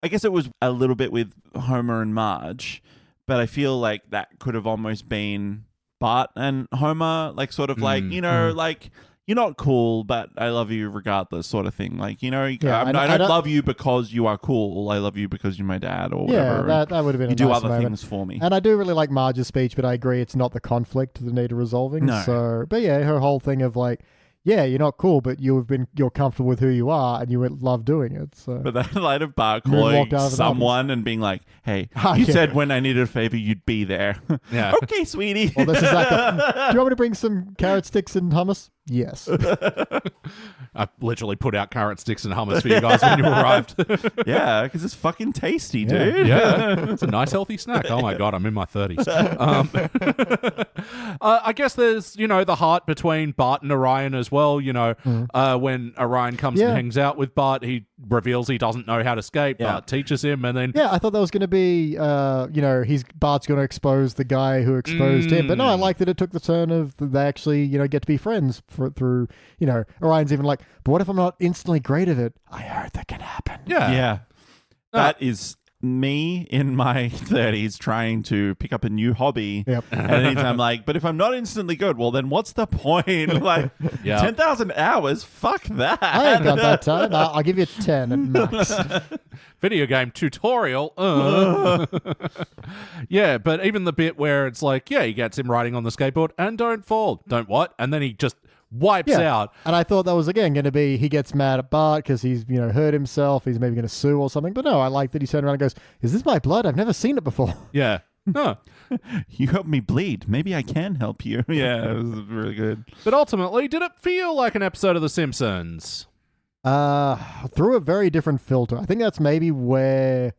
I guess it was a little bit with Homer and Marge, but I feel like that could have almost been Bart and Homer, like sort of like, like, "You're not cool, but I love you regardless," sort of thing. Like, I don't love you because you are cool. I love you because you're my dad or whatever. Yeah, that would have been you a do nice other moment. things for me. And I do really like Marge's speech, but I agree it's not the conflict that needed resolving. No. So, but her whole thing of like, you're not cool, but you're comfortable with who you are, and you would love doing it. So, But that line of Bart Moonwalked calling out of the someone and being like, "Hey, you said when I needed a favor, you'd be there." Yeah. Okay, sweetie. well, this is like, do you want me to bring some carrot sticks and hummus? Yes. I literally put out carrot sticks and hummus for you guys when you arrived. Yeah, because it's fucking tasty, dude. Yeah, it's a nice healthy snack. Oh my God, I'm in my 30s. I guess there's, the heart between Bart and Orion as well. When Orion comes and hangs out with Bart, he reveals he doesn't know how to skate. Bart teaches him, and then I thought that was going to be, Bart's going to expose the guy who exposed him. But no, I like that it took the turn of they actually, get to be friends through. Orion's even like, "But what if I'm not instantly great at it?" I heard that can happen. yeah. That is me in my 30s trying to pick up a new hobby. Yep. And I'm like, but if I'm not instantly good, well, then what's the point? Like, 10,000 hours? Fuck that. I ain't got that time. I'll give you 10 at max. Video game tutorial. Yeah, but even the bit where it's like, he gets him riding on the skateboard and don't fall. Don't what? And then he just wipes out. And I thought that was, again, going to be he gets mad at Bart because he's, hurt himself. He's maybe going to sue or something. But no, I like that he turned around and goes, is this my blood? I've never seen it before. Yeah. No. You helped me bleed. Maybe I can help you. Yeah, it was really good. But ultimately, did it feel like an episode of The Simpsons? Through a very different filter. I think that's maybe where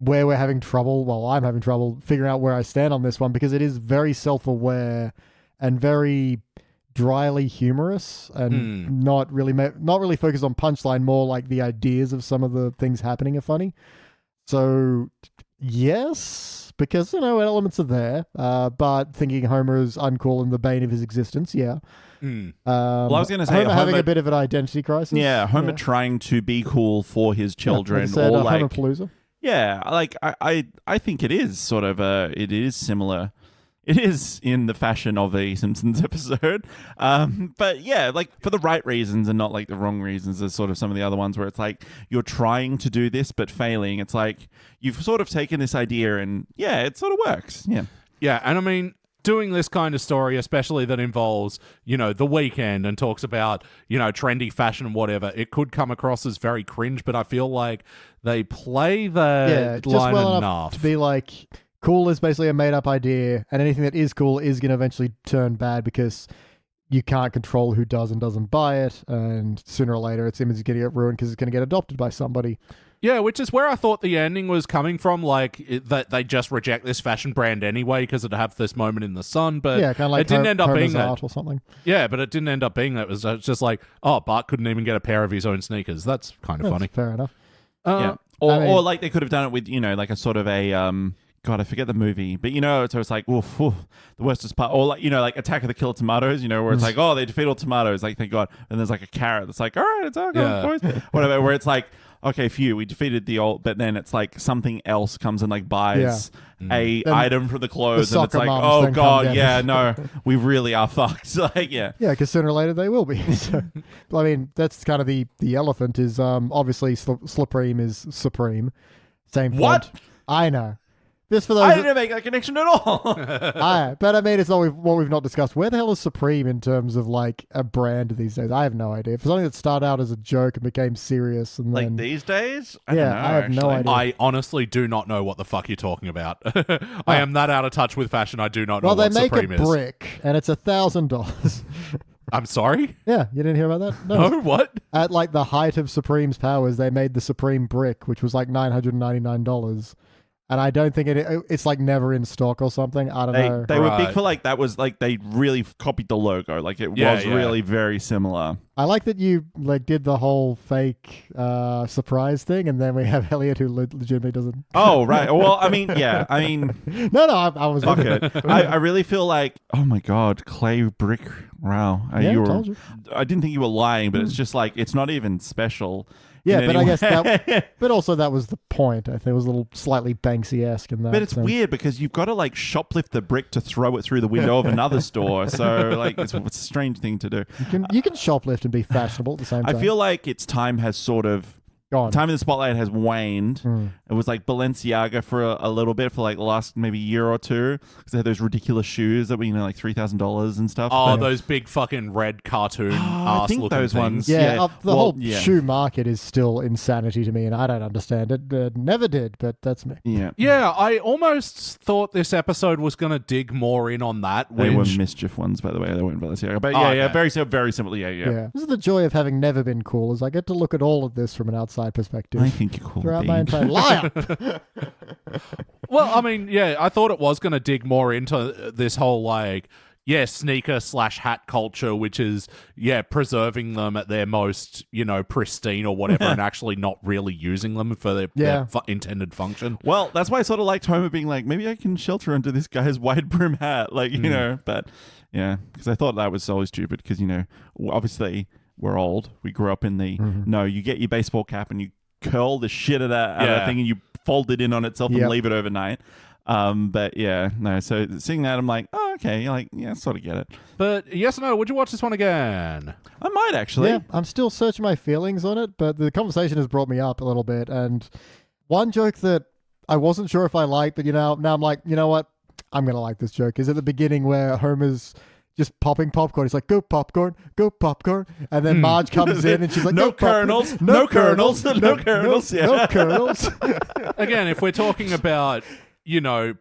we're having trouble. Well, I'm having trouble figuring out where I stand on this one because it is very self-aware and very dryly humorous and not really focused on punchline, more like the ideas of some of the things happening are funny. So yes, because elements are there, but thinking Homer is uncool and the bane of his existence, well, I was going to say Homer having a bit of an identity crisis. Yeah, Homer trying to be cool for his children, like I said, or like Homerpalooza. Yeah, like I think it is sort of it is similar. It is in the fashion of a Simpsons episode. But yeah, like for the right reasons and not like the wrong reasons as sort of some of the other ones where it's like you're trying to do this but failing. It's like you've sort of taken this idea and it sort of works. Yeah. Yeah, and I mean, doing this kind of story, especially that involves, the Weeknd and talks about, trendy fashion and whatever, it could come across as very cringe, but I feel like they play the just line well enough to be like, cool is basically a made-up idea, and anything that is cool is going to eventually turn bad because you can't control who does and doesn't buy it, and sooner or later its image is going to get ruined because it's going to get adopted by somebody. Yeah, which is where I thought the ending was coming from, that they just reject this fashion brand anyway because it'd have this moment in the sun, but kind of like it didn't end up being Homer's that. art or something. Yeah, but it didn't end up being that. It was just like, Bart couldn't even get a pair of his own sneakers. That's kind of funny. Fair enough. Yeah. Or like they could have done it with, like a sort of a God, I forget the movie, but so it's like, oof, the worst part, or like, like Attack of the Killer Tomatoes, where it's like, oh, they defeat all tomatoes, like, thank God, and there's like a carrot that's like, all right, it's all good, boys, whatever, where it's like, okay, phew, we defeated the old, but then it's like something else comes and like buys a item from the clothes, and it's like, oh God, no, we really are fucked, like, yeah, because sooner or later they will be. So, I mean, that's kind of the elephant is obviously Supreme is Supreme, same font. What? I know. Just for those I didn't make that connection at all. But I mean, it's not what we've not discussed. Where the hell is Supreme in terms of like a brand these days? I have no idea. For something that started out as a joke and became serious, and like then, these days, I have no idea. I honestly do not know what the fuck you're talking about. I am that out of touch with fashion. I do not know what Supreme is. Well, they make a brick, and it's $1,000. I'm sorry? Yeah, you didn't hear about that? No, what? At like the height of Supreme's powers, they made the Supreme brick, which was like $999. And I don't think it's like never in stock or something. I don't know. They were big for like, that was like, they really copied the logo. Like it was really very similar. I like that you like did the whole fake surprise thing, and then we have Elliot who legitimately doesn't. Oh, right. Well, I mean. No, I was. Fuck it. I really feel like, oh my God, clay brick. Wow. Told you. I didn't think you were lying, but it's just like, it's not even special. Yeah, but I guess but also that was the point. I think it was a little slightly Banksy-esque in that. But it's sense. weird because you've got to like shoplift the brick to throw it through the window of another store. So like it's a strange thing to do. You can shoplift and be fashionable at the same time. I feel like its time has sort of time in the spotlight has waned. It was like Balenciaga for a little bit for like the last maybe year or two because they had those ridiculous shoes that were like $3,000 and stuff. Oh, those big fucking red cartoon I think those ones. Yeah, the whole shoe market is still insanity to me, and I don't understand it. Never did, but that's me. Yeah, I almost thought this episode was going to dig more in on that. They were mischief ones, by the way. They weren't Balenciaga, but very similar. Yeah. This is the joy of having never been cool, is I get to look at all of this from an outside perspective. I think you're cool. Throughout my entire liar. Well, I mean, I thought it was going to dig more into this whole like, sneaker / hat culture, which is preserving them at their most pristine or whatever, and actually not really using them for their intended function. Well, that's why I sort of liked Homer being like, maybe I can shelter under this guy's wide brim hat, like but because I thought that was always stupid because obviously we're old. We grew up in the no, you get your baseball cap and you curl the shit out of that thing and you fold it in on itself and leave it overnight. But yeah, no. So seeing that, I'm like, oh, okay. Like, yeah, I sort of get it. But yes or no, would you watch this one again? I might actually. Yeah, I'm still searching my feelings on it, but the conversation has brought me up a little bit. And one joke that I wasn't sure if I liked, but now I'm like, you know what? I'm going to like this joke. Is at the beginning where Homer's just popping popcorn. He's like, go popcorn. And then Marge comes in and she's like, no go popcorn. kernels, no kernels, no kernels. No kernels. Again, if we're talking about,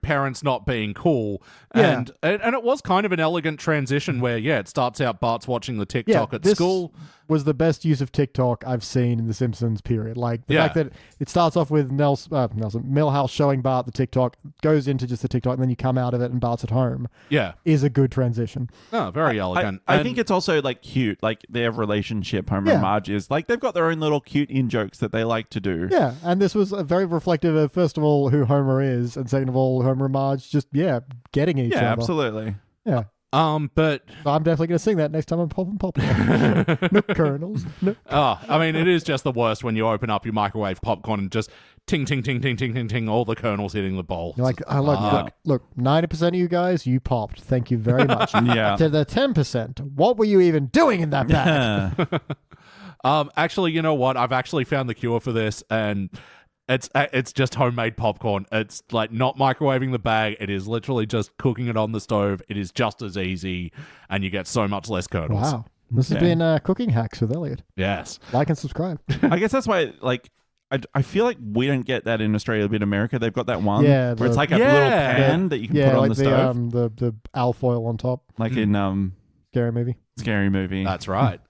parents not being cool. Yeah. And it was kind of an elegant transition where, it starts out Bart's watching the TikTok at school. Was the best use of TikTok I've seen in the Simpsons period. Like the fact that it starts off with Milhouse showing Bart the TikTok, goes into just the TikTok, and then you come out of it and Bart's at home. Yeah. Is a good transition. Oh, very elegant. I think it's also like cute, like their relationship, Homer and Marge is like they've got their own little cute in-jokes that they like to do. Yeah, and this was very reflective of, first of all, who Homer is, and second of all, Homer and Marge just, getting each other. Yeah, absolutely. Yeah. But I'm definitely going to sing that next time I'm popping popcorn. No kernels. No. I mean, it is just the worst when you open up your microwave popcorn and just ting, ting, ting, ting, ting, ting, ting, all the kernels hitting the bowl. You're like, look, 90% of you guys, you popped. Thank you very much. Yeah. To the 10%, what were you even doing in that bag? Actually, you know what? I've actually found the cure for this, and it's just homemade popcorn. It's like not microwaving the bag. It is literally just cooking it on the stove. It is just as easy, and you get so much less kernels. Wow. This has been Cooking Hacks with Elliot. Yes. Like and subscribe. I guess that's why, like, I feel like we don't get that in Australia, but in America, they've got that one where it's like a little pan that you can put on the stove. The alfoil on top. Like in Scary Movie. Scary Movie. That's right.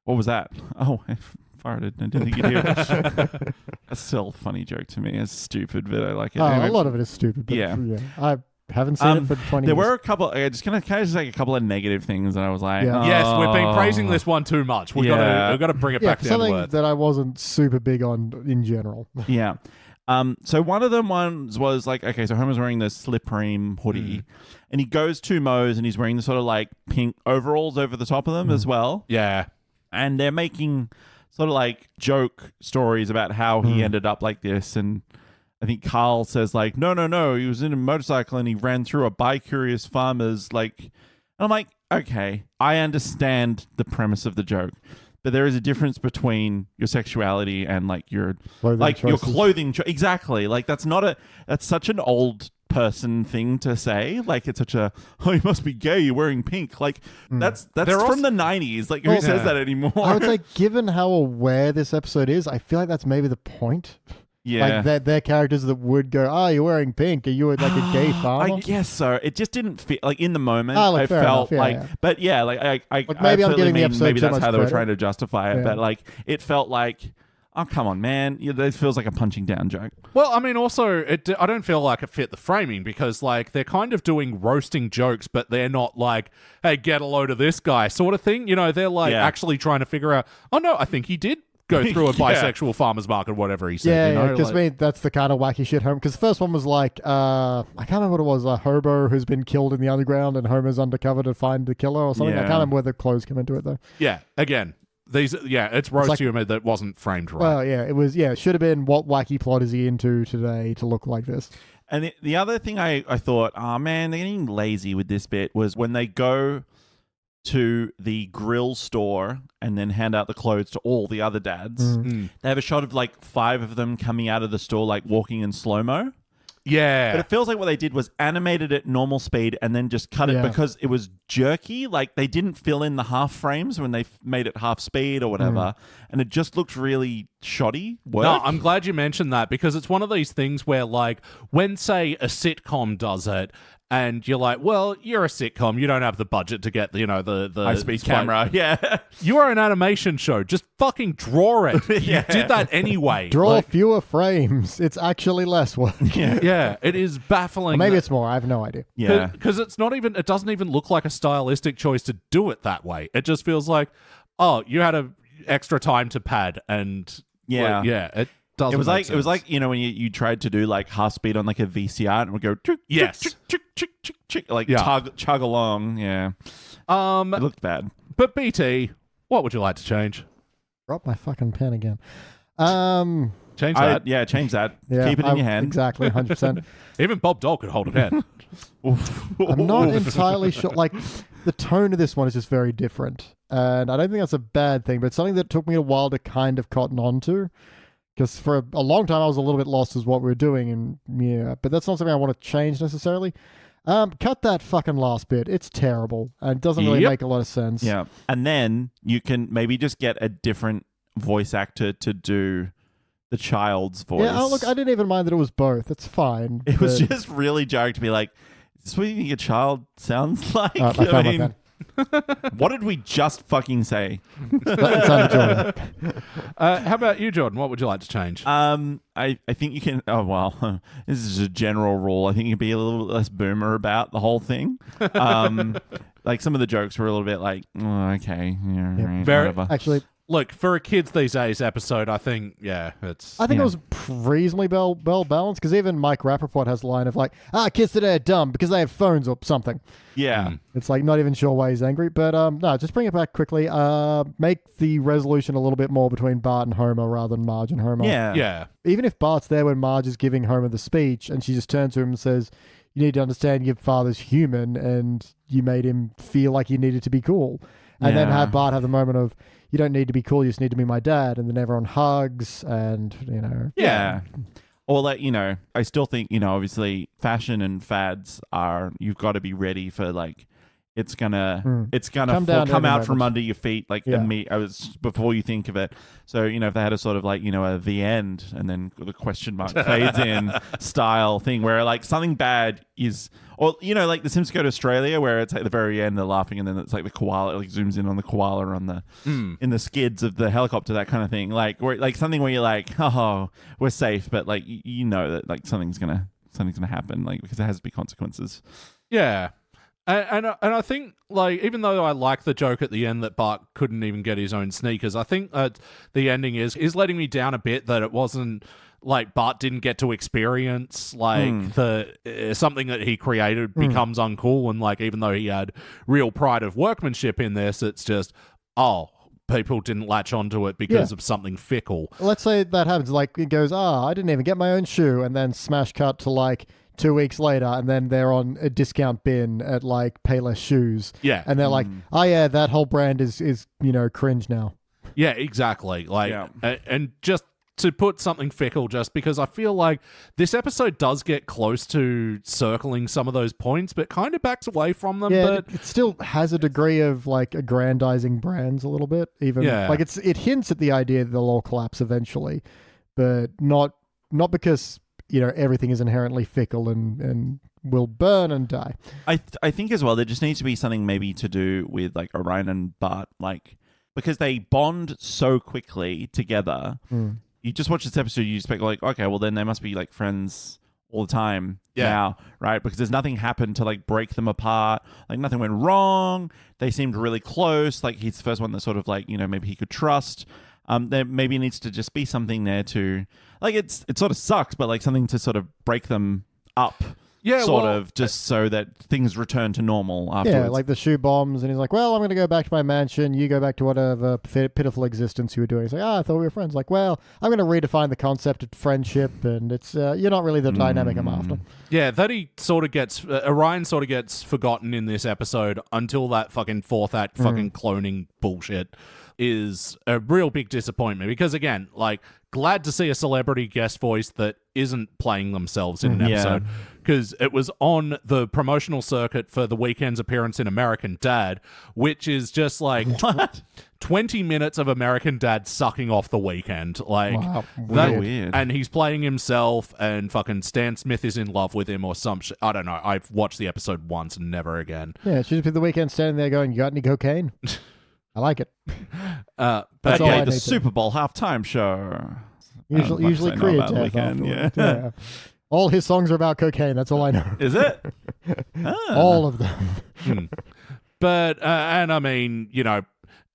What was that? Oh, I farted. I didn't think you'd hear it. That's still a funny joke to me. It's stupid, but I like it. A lot of it is stupid. But I haven't seen it for 20 There years. were a couple, just kind of like a couple of negative things that I was like, Yes, we've been praising this one too much. We've got to bring it back down to something earth. that I wasn't super big on in general. Yeah. So one of them was like, okay, so Homer's wearing this slip-ream hoodie, and he goes to Moe's, and he's wearing the sort of like pink overalls over the top of them as well. Yeah. And they're making sort of like joke stories about how he ended up like this. And I think Carl says like, no, he was in a motorcycle and he ran through a bi-curious farmer's like, and I'm like, okay, I understand the premise of the joke, but there is a difference between your sexuality and like your clothing. Exactly. Like that's such an old person thing to say. Like it's such a, oh, you must be gay, you're wearing pink. Like that's from the 90s. Like who says that anymore? I would say, given how aware this episode is, I feel like that's maybe the point. Yeah. Like they're characters that would go, oh, you're wearing pink. Are you like a gay farmer? I guess so. It just didn't feel like in the moment. Like, I felt enough, like, but yeah, like I maybe I'm getting the episode maybe too that's much how they were credit. trying to justify it. But like it felt like, oh come on, man, this feels like a punching down joke. Well, I mean, also, I don't feel like it fit the framing because, like, they're kind of doing roasting jokes, but they're not like, hey, get a load of this guy sort of thing. You know, they're like actually trying to figure out, oh no, I think he did go through a bisexual farmer's market, whatever he said. Yeah, because that's the kind of wacky shit Homer. Because the first one was like, I can't remember what it was, a hobo who's been killed in the underground and Homer's undercover to find the killer or something. I can't remember where the clothes come into it though. Yeah, again, it's roast humor that wasn't framed right. Well, yeah, it was. Yeah, it should have been what wacky plot is he into today to look like this. And the other thing I thought, oh man, they're getting lazy with this bit was when they go to the grill store and then hand out the clothes to all the other dads. They have a shot of like 5 of them coming out of the store, like walking in slow-mo. Yeah. But it feels like what they did was animated at normal speed and then just cut it because it was jerky. Like they didn't fill in the half frames when they made it half speed or whatever. And it just looked really shoddy work. No, I'm glad you mentioned that because it's one of these things where like when, say, a sitcom does it, and you're like, well, you're a sitcom. You don't have the budget to get, the high-speed camera. Yeah. You are an animation show. Just fucking draw it. You did that anyway. Draw fewer frames. It's actually less work. Yeah, it is baffling. Or maybe it's more. I have no idea. Yeah. Because it doesn't even look like a stylistic choice to do it that way. It just feels like, oh, you had a extra time to pad and it doesn't. It was like when you tried to do like half speed on like a VCR and it would go chug along. Yeah. It looked bad. But BT, what would you like to change? Drop my fucking pen again. Change that. Yeah, change that. Yeah, Keep it in your hand. Exactly, 100%. Even Bob Dole could hold it in. I'm not entirely sure. Like, the tone of this one is just very different. And I don't think that's a bad thing, but it's something that took me a while to kind of cotton on to. Because for a long time, I was a little bit lost as what we were doing. And yeah, but that's not something I want to change necessarily. Cut that fucking last bit. It's terrible. And it doesn't really make a lot of sense. Yeah. And then you can maybe just get a different voice actor to do the child's voice. Yeah, look, I didn't even mind that it was both. It's fine. It was just really jarring to be like, is this what you think a child sounds like? I found my pen. What did we just fucking say? It's under Jordan. How about you, Jordan? What would you like to change? I think you can. Oh well, this is a general rule. I think you can be a little less boomer about the whole thing. Like some of the jokes were a little bit like, oh, okay, yeah, right, whatever. Actually, Look, for a kids these days episode, I think, it's... I think it was reasonably well balanced, because even Mike Rappaport has a line of like, kids today are dumb because they have phones or something. Yeah. It's like not even sure why he's angry, but no, just bring it back quickly. Make the resolution a little bit more between Bart and Homer rather than Marge and Homer. Yeah. Even if Bart's there when Marge is giving Homer the speech and she just turns to him and says, you need to understand your father's human and you made him feel like he needed to be cool. And then have Bart have the moment of, you don't need to be cool, you just need to be my dad. And then everyone hugs and, you know. Yeah. Or like, you know, I still think, you know, obviously fashion and fads are, you've got to be ready for like, it's gonna come out from under your feet like before you think of it. So, you know, if they had a sort of like, you know, the end and then the question mark fades in style thing where like something bad is, or, you know, like the Simpsons Go to Australia where it's at the very end, they're laughing and then it's like the koala, like zooms in on the koala on the, in the skids of the helicopter, that kind of thing. Like, where, like something where you're like, oh, we're safe, but like, you know that like something's gonna happen, like, because there has to be consequences. Yeah. And I think, like, even though I like the joke at the end that Bart couldn't even get his own sneakers, I think the ending is letting me down a bit, that it wasn't like Bart didn't get to experience like the something that he created becomes uncool, and like even though he had real pride of workmanship in this, it's just people didn't latch onto it because of something fickle. Let's say that happens, like it goes, I didn't even get my own shoe, and then smash cut to like 2 weeks later, and then they're on a discount bin at like Payless Shoes. Yeah. And they're like, that whole brand is you know, cringe now. Yeah, exactly. Like, and just to put something fickle, just because I feel like this episode does get close to circling some of those points, but kind of backs away from them. Yeah, but it still has a degree of like aggrandizing brands a little bit. Even like it hints at the idea that they'll all collapse eventually, but not because, you know, everything is inherently fickle and will burn and die. I think as well, there just needs to be something maybe to do with like Orion and Bart, like, because they bond so quickly together. You just watch this episode, you expect like, okay, well then they must be like friends all the time now, right? Because there's nothing happened to like break them apart. Like nothing went wrong. They seemed really close. Like he's the first one that sort of like, you know, maybe he could trust. There maybe needs to just be something there to, like, it sort of sucks, but like something to sort of break them up. Yeah, just so that things return to normal afterwards. Yeah, like the shoe bombs, and he's like, well, I'm going to go back to my mansion. You go back to whatever pitiful existence you were doing. He's like, I thought we were friends. Like, well, I'm going to redefine the concept of friendship, and it's you're not really the dynamic I'm after. Yeah, that he sort of gets, Orion sort of gets forgotten in this episode until that fucking fourth act fucking cloning bullshit is a real big disappointment, because again, like, glad to see a celebrity guest voice that isn't playing themselves in an episode, because it was on the promotional circuit for the Weeknd's appearance in American Dad, which is just like 20 minutes of American Dad sucking off the Weeknd. Like, weird. And he's playing himself, and fucking Stan Smith is in love with him or some shit. I don't know. I've watched the episode once and never again. Yeah, she's be the Weeknd standing there going, you got any cocaine? I like it. But yeah, the Super Bowl halftime show. Usually Korea. Yeah. All his songs are about cocaine. That's all I know. Is it? All of them. But, and I mean, you know,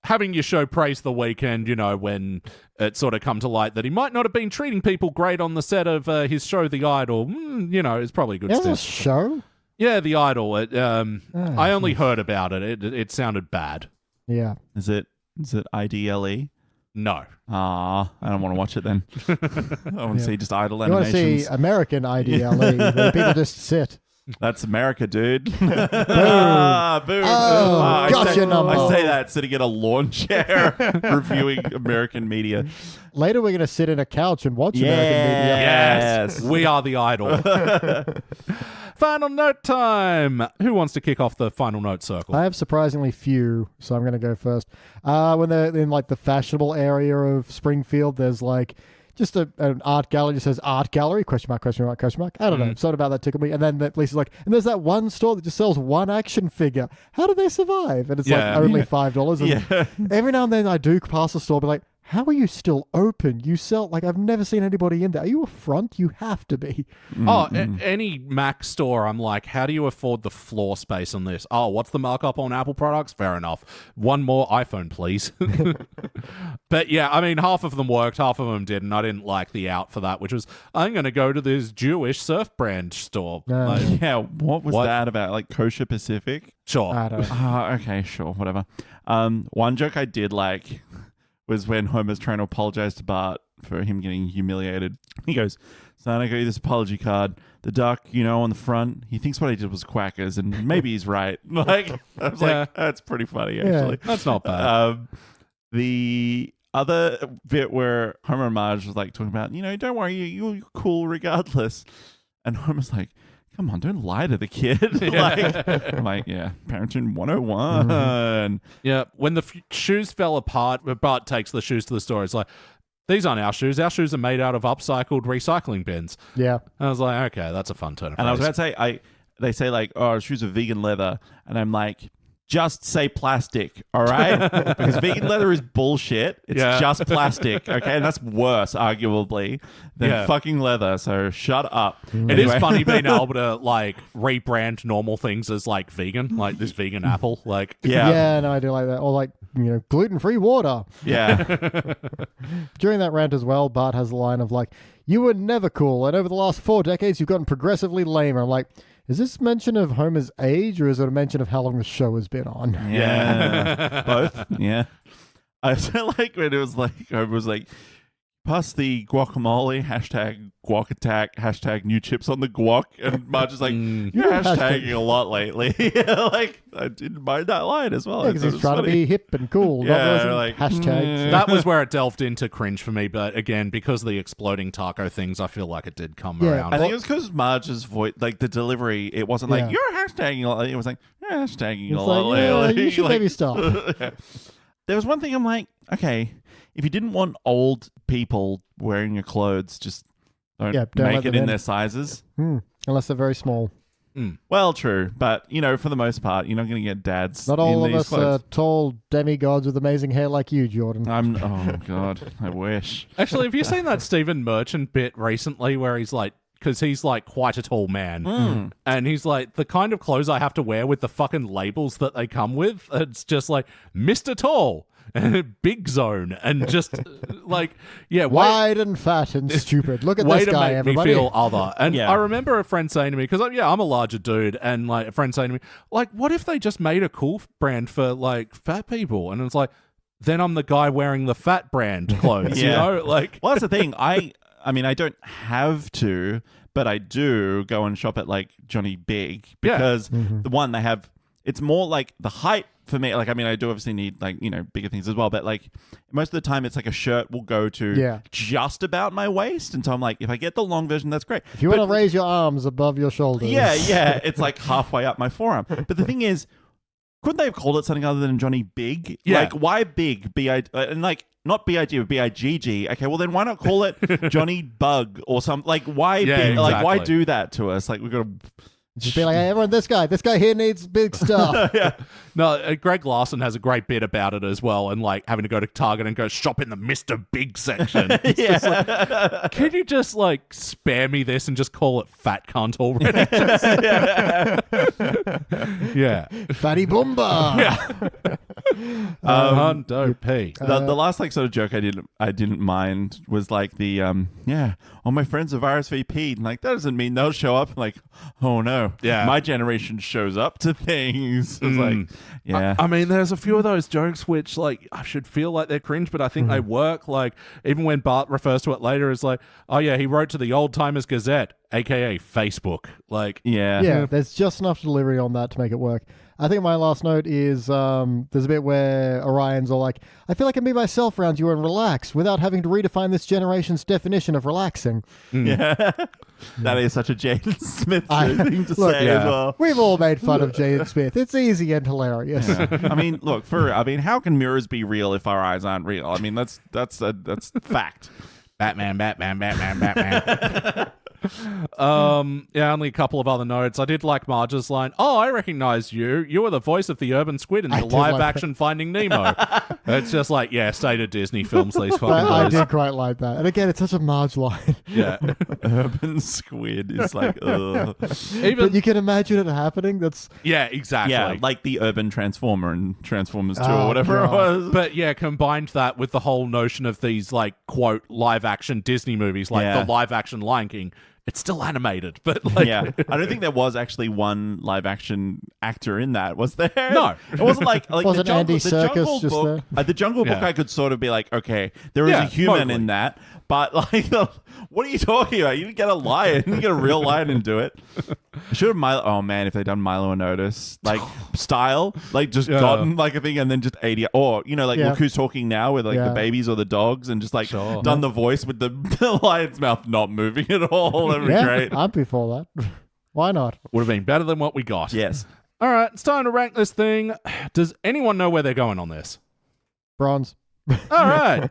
having your show praise the Weeknd, you know, when it sort of come to light that he might not have been treating people great on the set of his show, The Idol, you know, is probably a good step. A show? Yeah, The Idol. I only heard about it. It sounded bad. Yeah. Is it IDLE? No. I don't want to watch it then. I want to see just idle You want to animations. see American IDLE, where people just sit. That's America, dude. Boom. Boom. Oh, gotcha number. I say that sitting in a lawn chair reviewing American media. Later, we're going to sit in a couch and watch American media. Yes. We are the idol. Final note time. Who wants to kick off the final note circle? I have surprisingly few, so I'm going to go first. When they're in like the fashionable area of Springfield, there's like just an art gallery that says art gallery, question mark, question mark, question mark. I don't know. Something about that tickled me. And then Lisa's like, and there's that one store that just sells one action figure. How do they survive? And it's like only $5. And every now and then I do pass the store, be like, how are you still open? You sell, like, I've never seen anybody in there. Are you a front? You have to be. Any Mac store, I'm like, how do you afford the floor space on this? Oh, what's the markup on Apple products? Fair enough. One more iPhone, please. But yeah, I mean, half of them worked, half of them didn't. I didn't like the out for that, which was, I'm going to go to this Jewish surf brand store. Like, Yeah, what was that about? Like Kosher Pacific? sure. I don't know. Okay, sure, whatever. One joke I did like was when Homer's trying to apologize to Bart for him getting humiliated. He goes, son, I got you this apology card. The duck, on the front, he thinks what I did was quackers, and maybe he's right. Like, I was like, that's pretty funny, actually. That's not bad. The other bit where Homer and Marge was like talking about, don't worry, you're cool regardless. And Homer's like, come on, don't lie to the kid. I'm like, yeah, parenting 101. Yeah, when the shoes fell apart, Bart takes the shoes to the store. It's like, these aren't our shoes. Our shoes are made out of upcycled recycling bins. Yeah. I was like, okay, that's a fun turn of And I was phrase. about to say, they say like, oh, shoes are vegan leather. And I'm like, just say plastic, all right? Because vegan leather is bullshit. It's just plastic, okay? And that's worse, arguably, than fucking leather. So shut up. It is funny being able to like rebrand normal things as like vegan, like this vegan apple. Like, Yeah, no, I do like that. Or like, gluten-free water. Yeah. During that rant as well, Bart has a line of like, you were never cool, and over the last 4 decades, you've gotten progressively lamer. I'm like, is this mention of Homer's age, or is it a mention of how long the show has been on? Yeah. Both. Yeah. I also like when it was like, Homer was like, pass the guacamole, hashtag guac attack, hashtag new chips on the guac. And Marge is like, you're hashtagging a lot lately. Like, I didn't mind that line as well. Because he's trying to be hip and cool. Yeah, not like, hashtags. that was where it delved into cringe for me. But again, because of the exploding taco things, I feel like it did come around. I think it was because Marge's voice, like the delivery, it wasn't like, you're hashtagging a lot. It was like, you're hashtagging a It's lot like, yeah, lately. you should Like, maybe stop. There was one thing I'm like, okay, if you didn't want old people wearing your clothes, just don't let make it them in in. their sizes. Unless they're very small. Well, true, but for the most part, you're not going to get dads. Not all in of these us clothes. are tall demigods with amazing hair like you, Jordan. Oh god, I wish. Actually, have you seen that Stephen Merchant bit recently where he's like, because he's like quite a tall man, and he's like, the kind of clothes I have to wear with the fucking labels that they come with, it's just like Mr. Tall. Big zone and just like wide and fat and stupid. Look at way this to guy, make everybody. me feel other. And Yeah. I remember a friend saying to me, because I'm a larger dude, and like a friend saying to me, like, what if they just made a cool brand for like fat people? And it's like, then I'm the guy wearing the fat brand clothes, like. Well, that's the thing. I mean, I don't have to, but I do go and shop at like Johnny Big because the one they have, it's more like the height. For me, like, I mean, I do obviously need, like, bigger things as well, but, like, most of the time it's like a shirt will go to just about my waist, and so I'm like, if I get the long version, that's great. If you want to raise your arms above your shoulders. Yeah, it's like halfway up my forearm. But the thing is, couldn't they have called it something other than Johnny Big? Yeah. Like, why Big? And, like, not B-I-G, but B-I-G-G. Okay, well, then why not call it Johnny Bug or something? Like, why Big? Exactly. Like, why do that to us? Like, we've got to... Just be like, hey, everyone, this guy here needs big stuff. No, Greg Larson has a great bit about it as well, and like having to go to Target and go shop in the Mr. Big section. It's just like, can you just like spare me this and just call it fat cunt already? Fatty Boomba. Hundo P. The last like sort of joke I didn't mind was like the all my friends have RSVP'd, and like that doesn't mean they'll show up. Like, oh no, my generation shows up to things. It's like, I mean, there's a few of those jokes which like I should feel like they're cringe, but I think they work. Like even when Bart refers to it later as like, oh yeah, he wrote to the Old Timers Gazette, aka Facebook. Like, yeah, there's just enough delivery on that to make it work. I think my last note is there's a bit where Orion's all like, I feel like I can be myself around you and relax without having to redefine this generation's definition of relaxing. Yeah. That is such a Jaden Smith thing to say as well. We've all made fun of Jaden Smith. It's easy and hilarious. I mean, look, how can mirrors be real if our eyes aren't real? I mean, that's fact. Batman. Only a couple of other notes. I did like Marge's line, oh, I recognize you. You were the voice of the urban squid in the live-action Finding Nemo. It's just like, stated Disney films, these fucking I guys. did quite like that. And again, it's such a Marge line. Yeah. Urban squid is like, ugh. But you can imagine it happening. That's exactly. Yeah, like the urban transformer in Transformers 2 or whatever it was. But combined that with the whole notion of these, like, quote, live-action Disney movies, like the live-action Lion King. It's still animated, but like... Yeah, I don't think there was actually one live-action actor in that, was there? No. It wasn't like wasn't Andy Serkis just Book, the Jungle Book, I could sort of be like, okay, there is a human in that, but like, what are you talking about? You didn't get a lion. You didn't get a real lion and do it. Should have Milo... Oh, man, if they'd done Milo and Otis, like, style, like, just gotten, like, a thing, and then just 80... Or, look who's talking now with, like, the babies or the dogs, and just, like, done the voice with the lion's mouth not moving at all. That'd be great. I'd be for that. Why not? Would have been better than what we got. Yes. All right, it's time to rank this thing. Does anyone know where they're going on this? Bronze. All right.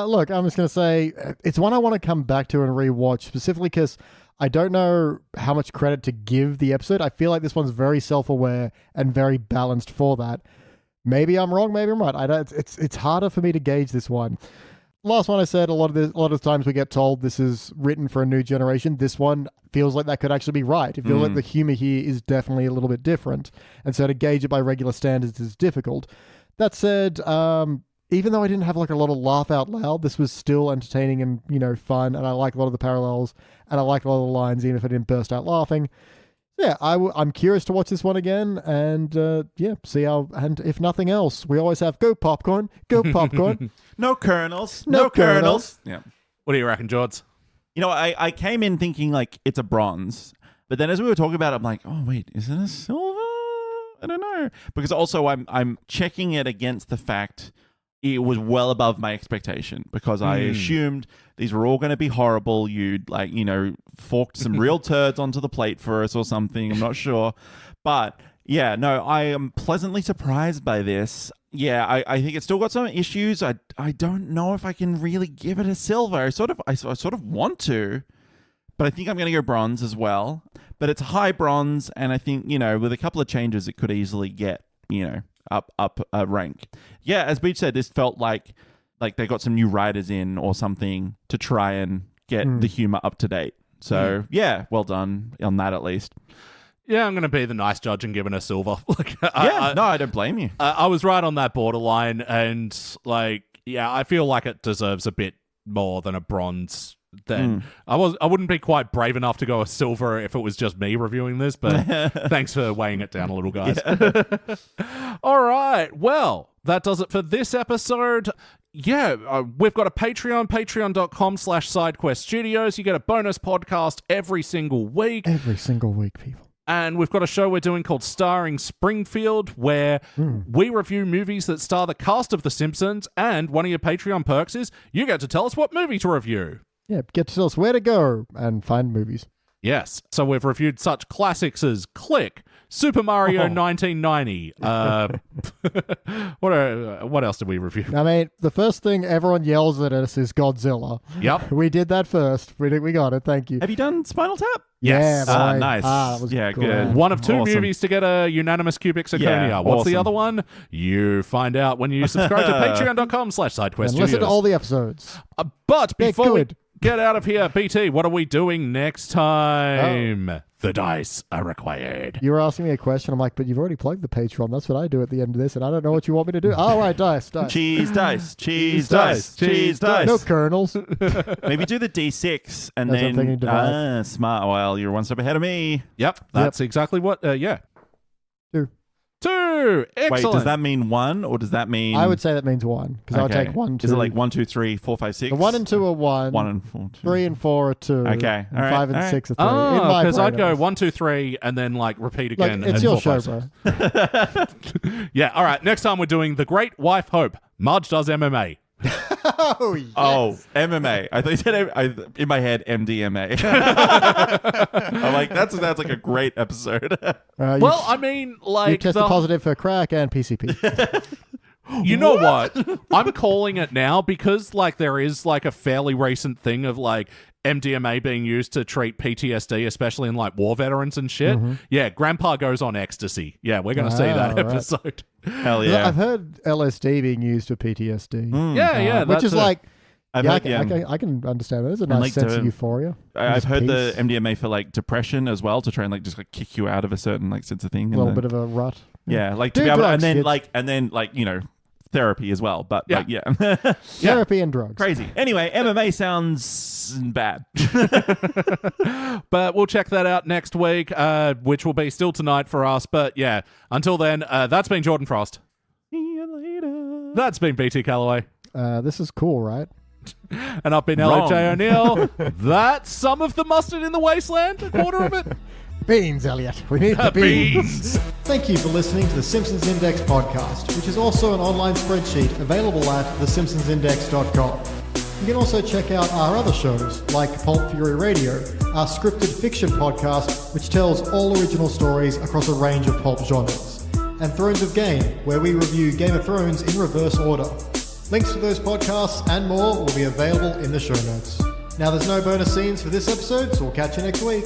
Look, I'm just going to say it's one I want to come back to and rewatch, specifically because I don't know how much credit to give the episode. I feel like this one's very self-aware and very balanced for that. Maybe I'm wrong, maybe I'm right. It's harder for me to gauge this one. Last one I said, a lot of the times we get told this is written for a new generation. This one feels like that could actually be right. It feels like the humor here is definitely a little bit different. And so to gauge it by regular standards is difficult. That said, even though I didn't have like a lot of laugh out loud, this was still entertaining and, fun. And I like a lot of the parallels and I like a lot of the lines, even if I didn't burst out laughing. Yeah, I'm curious to watch this one again and, see how, and if nothing else, we always have go popcorn. No kernels. No kernels. Yeah. What do you reckon, George? I came in thinking like it's a bronze, but then as we were talking about it, I'm like, oh wait, is it a silver? I don't know. Because also I'm checking it against the fact it was well above my expectation because I assumed these were all going to be horrible. You'd forked some real turds onto the plate for us or something. I'm not sure. But yeah, no, I am pleasantly surprised by this. Yeah, I think it's still got some issues. I don't know if I can really give it a silver. I sort of want to, but I think I'm going to go bronze as well. But it's a high bronze, and I think, with a couple of changes, it could easily get, up a rank. Yeah, as Beach said, this felt like they got some new writers in or something to try and get the humor up to date. So yeah, well done on that at least. Yeah, I'm going to be the nice judge and give it a silver. I don't blame you. I was right on that borderline, and I feel like it deserves a bit more than a bronze. Then I wouldn't be quite brave enough to go a silver if it was just me reviewing this, but thanks for weighing it down a little, guys. All right, well, that does it for this episode. Yeah, we've got a Patreon, patreon.com/SideQuest Studios. You get a bonus podcast every single week. Every single week, people. And we've got a show we're doing called Starring Springfield, where we review movies that star the cast of The Simpsons, and one of your Patreon perks is you get to tell us what movie to review. Yeah, get to tell us where to go and find movies. Yes. So we've reviewed such classics as Click, Super Mario 1990. What else did we review? I mean, the first thing everyone yells at us is Godzilla. Yep. We did that first. We got it. Thank you. Have you done Spinal Tap? Yes. Yeah, nice. that was good. One of two Awesome. movies to get a unanimous cubic zirconia. Yeah, What's the awesome. other one? You find out when you subscribe to patreon.com/SideQuest And Studios. listen to all the episodes. But They're before we... good. get out of here. BT, what are we doing next time? The dice are required. You were asking me a question. I'm like, but you've already plugged the Patreon. That's what I do at the end of this, and I don't know what you want me to do. Oh, right, dice. Cheese dice. Cheese dice. Cheese dice. No kernels. Maybe do the D6 and That's what I'm thinking, divide. smart. Well, you're one step ahead of me. Yep, that's exactly what, yeah. 2. Excellent. Wait, does that mean 1 or does that mean... I would say that means 1, because I would take 1, 2. Is it like 1, 2, 3, 4, 5, 6? The 1 and 2 are 1. 1 and 4, 2. 3 and 4 are 2. Okay. And All right. 5 and All 6 are 3. Oh, because I'd go 1, 2, 3, and then like repeat again. It's and your 4, show, 5, bro. Yeah, all right. Next time we're doing The Great Wife Hope. Marge does MMA. Oh, yes. Oh, MMA. I thought you said in my head MDMA. I'm like, that's like a great episode. Well, I mean, like you tested positive for crack and PCP. You know what? I'm calling it now because like there is like a fairly recent thing of like MDMA being used to treat PTSD, especially in like war veterans and shit. Mm-hmm. Yeah, Grandpa goes on ecstasy. Yeah, we're going to see that episode. Hell yeah. I've heard LSD being used for PTSD. Yeah, which is like, I've yeah, heard, I can understand that. There's a nice like sense of euphoria. I've heard the peace. MDMA for like depression as well, to try and like just like kick you out of a certain like sense of thing. A little bit of a rut. Yeah, like to Do be able to, drugs, and then you know, therapy as well. But Yeah. like, yeah. Therapy and drugs. Crazy. Anyway, MMA sounds bad. But we'll check that out next week, which will be still tonight for us. But yeah, until then, that's been Jordan Frost. See you later. That's been BT Calloway. This is cool, right? And I've been Elliot Jay O'Neill. That's some of the mustard in the wasteland, a quarter of it. Beans, Elliot. We need the beans. Beans. Thank you for listening to the Simpsons Index podcast, which is also an online spreadsheet available at thesimpsonsindex.com. You can also check out our other shows, like Pulp Fury Radio, our scripted fiction podcast, which tells all original stories across a range of pulp genres, and Thrones of Game, where we review Game of Thrones in reverse order. Links to those podcasts and more will be available in the show notes. Now, there's no bonus scenes for this episode, so we'll catch you next week.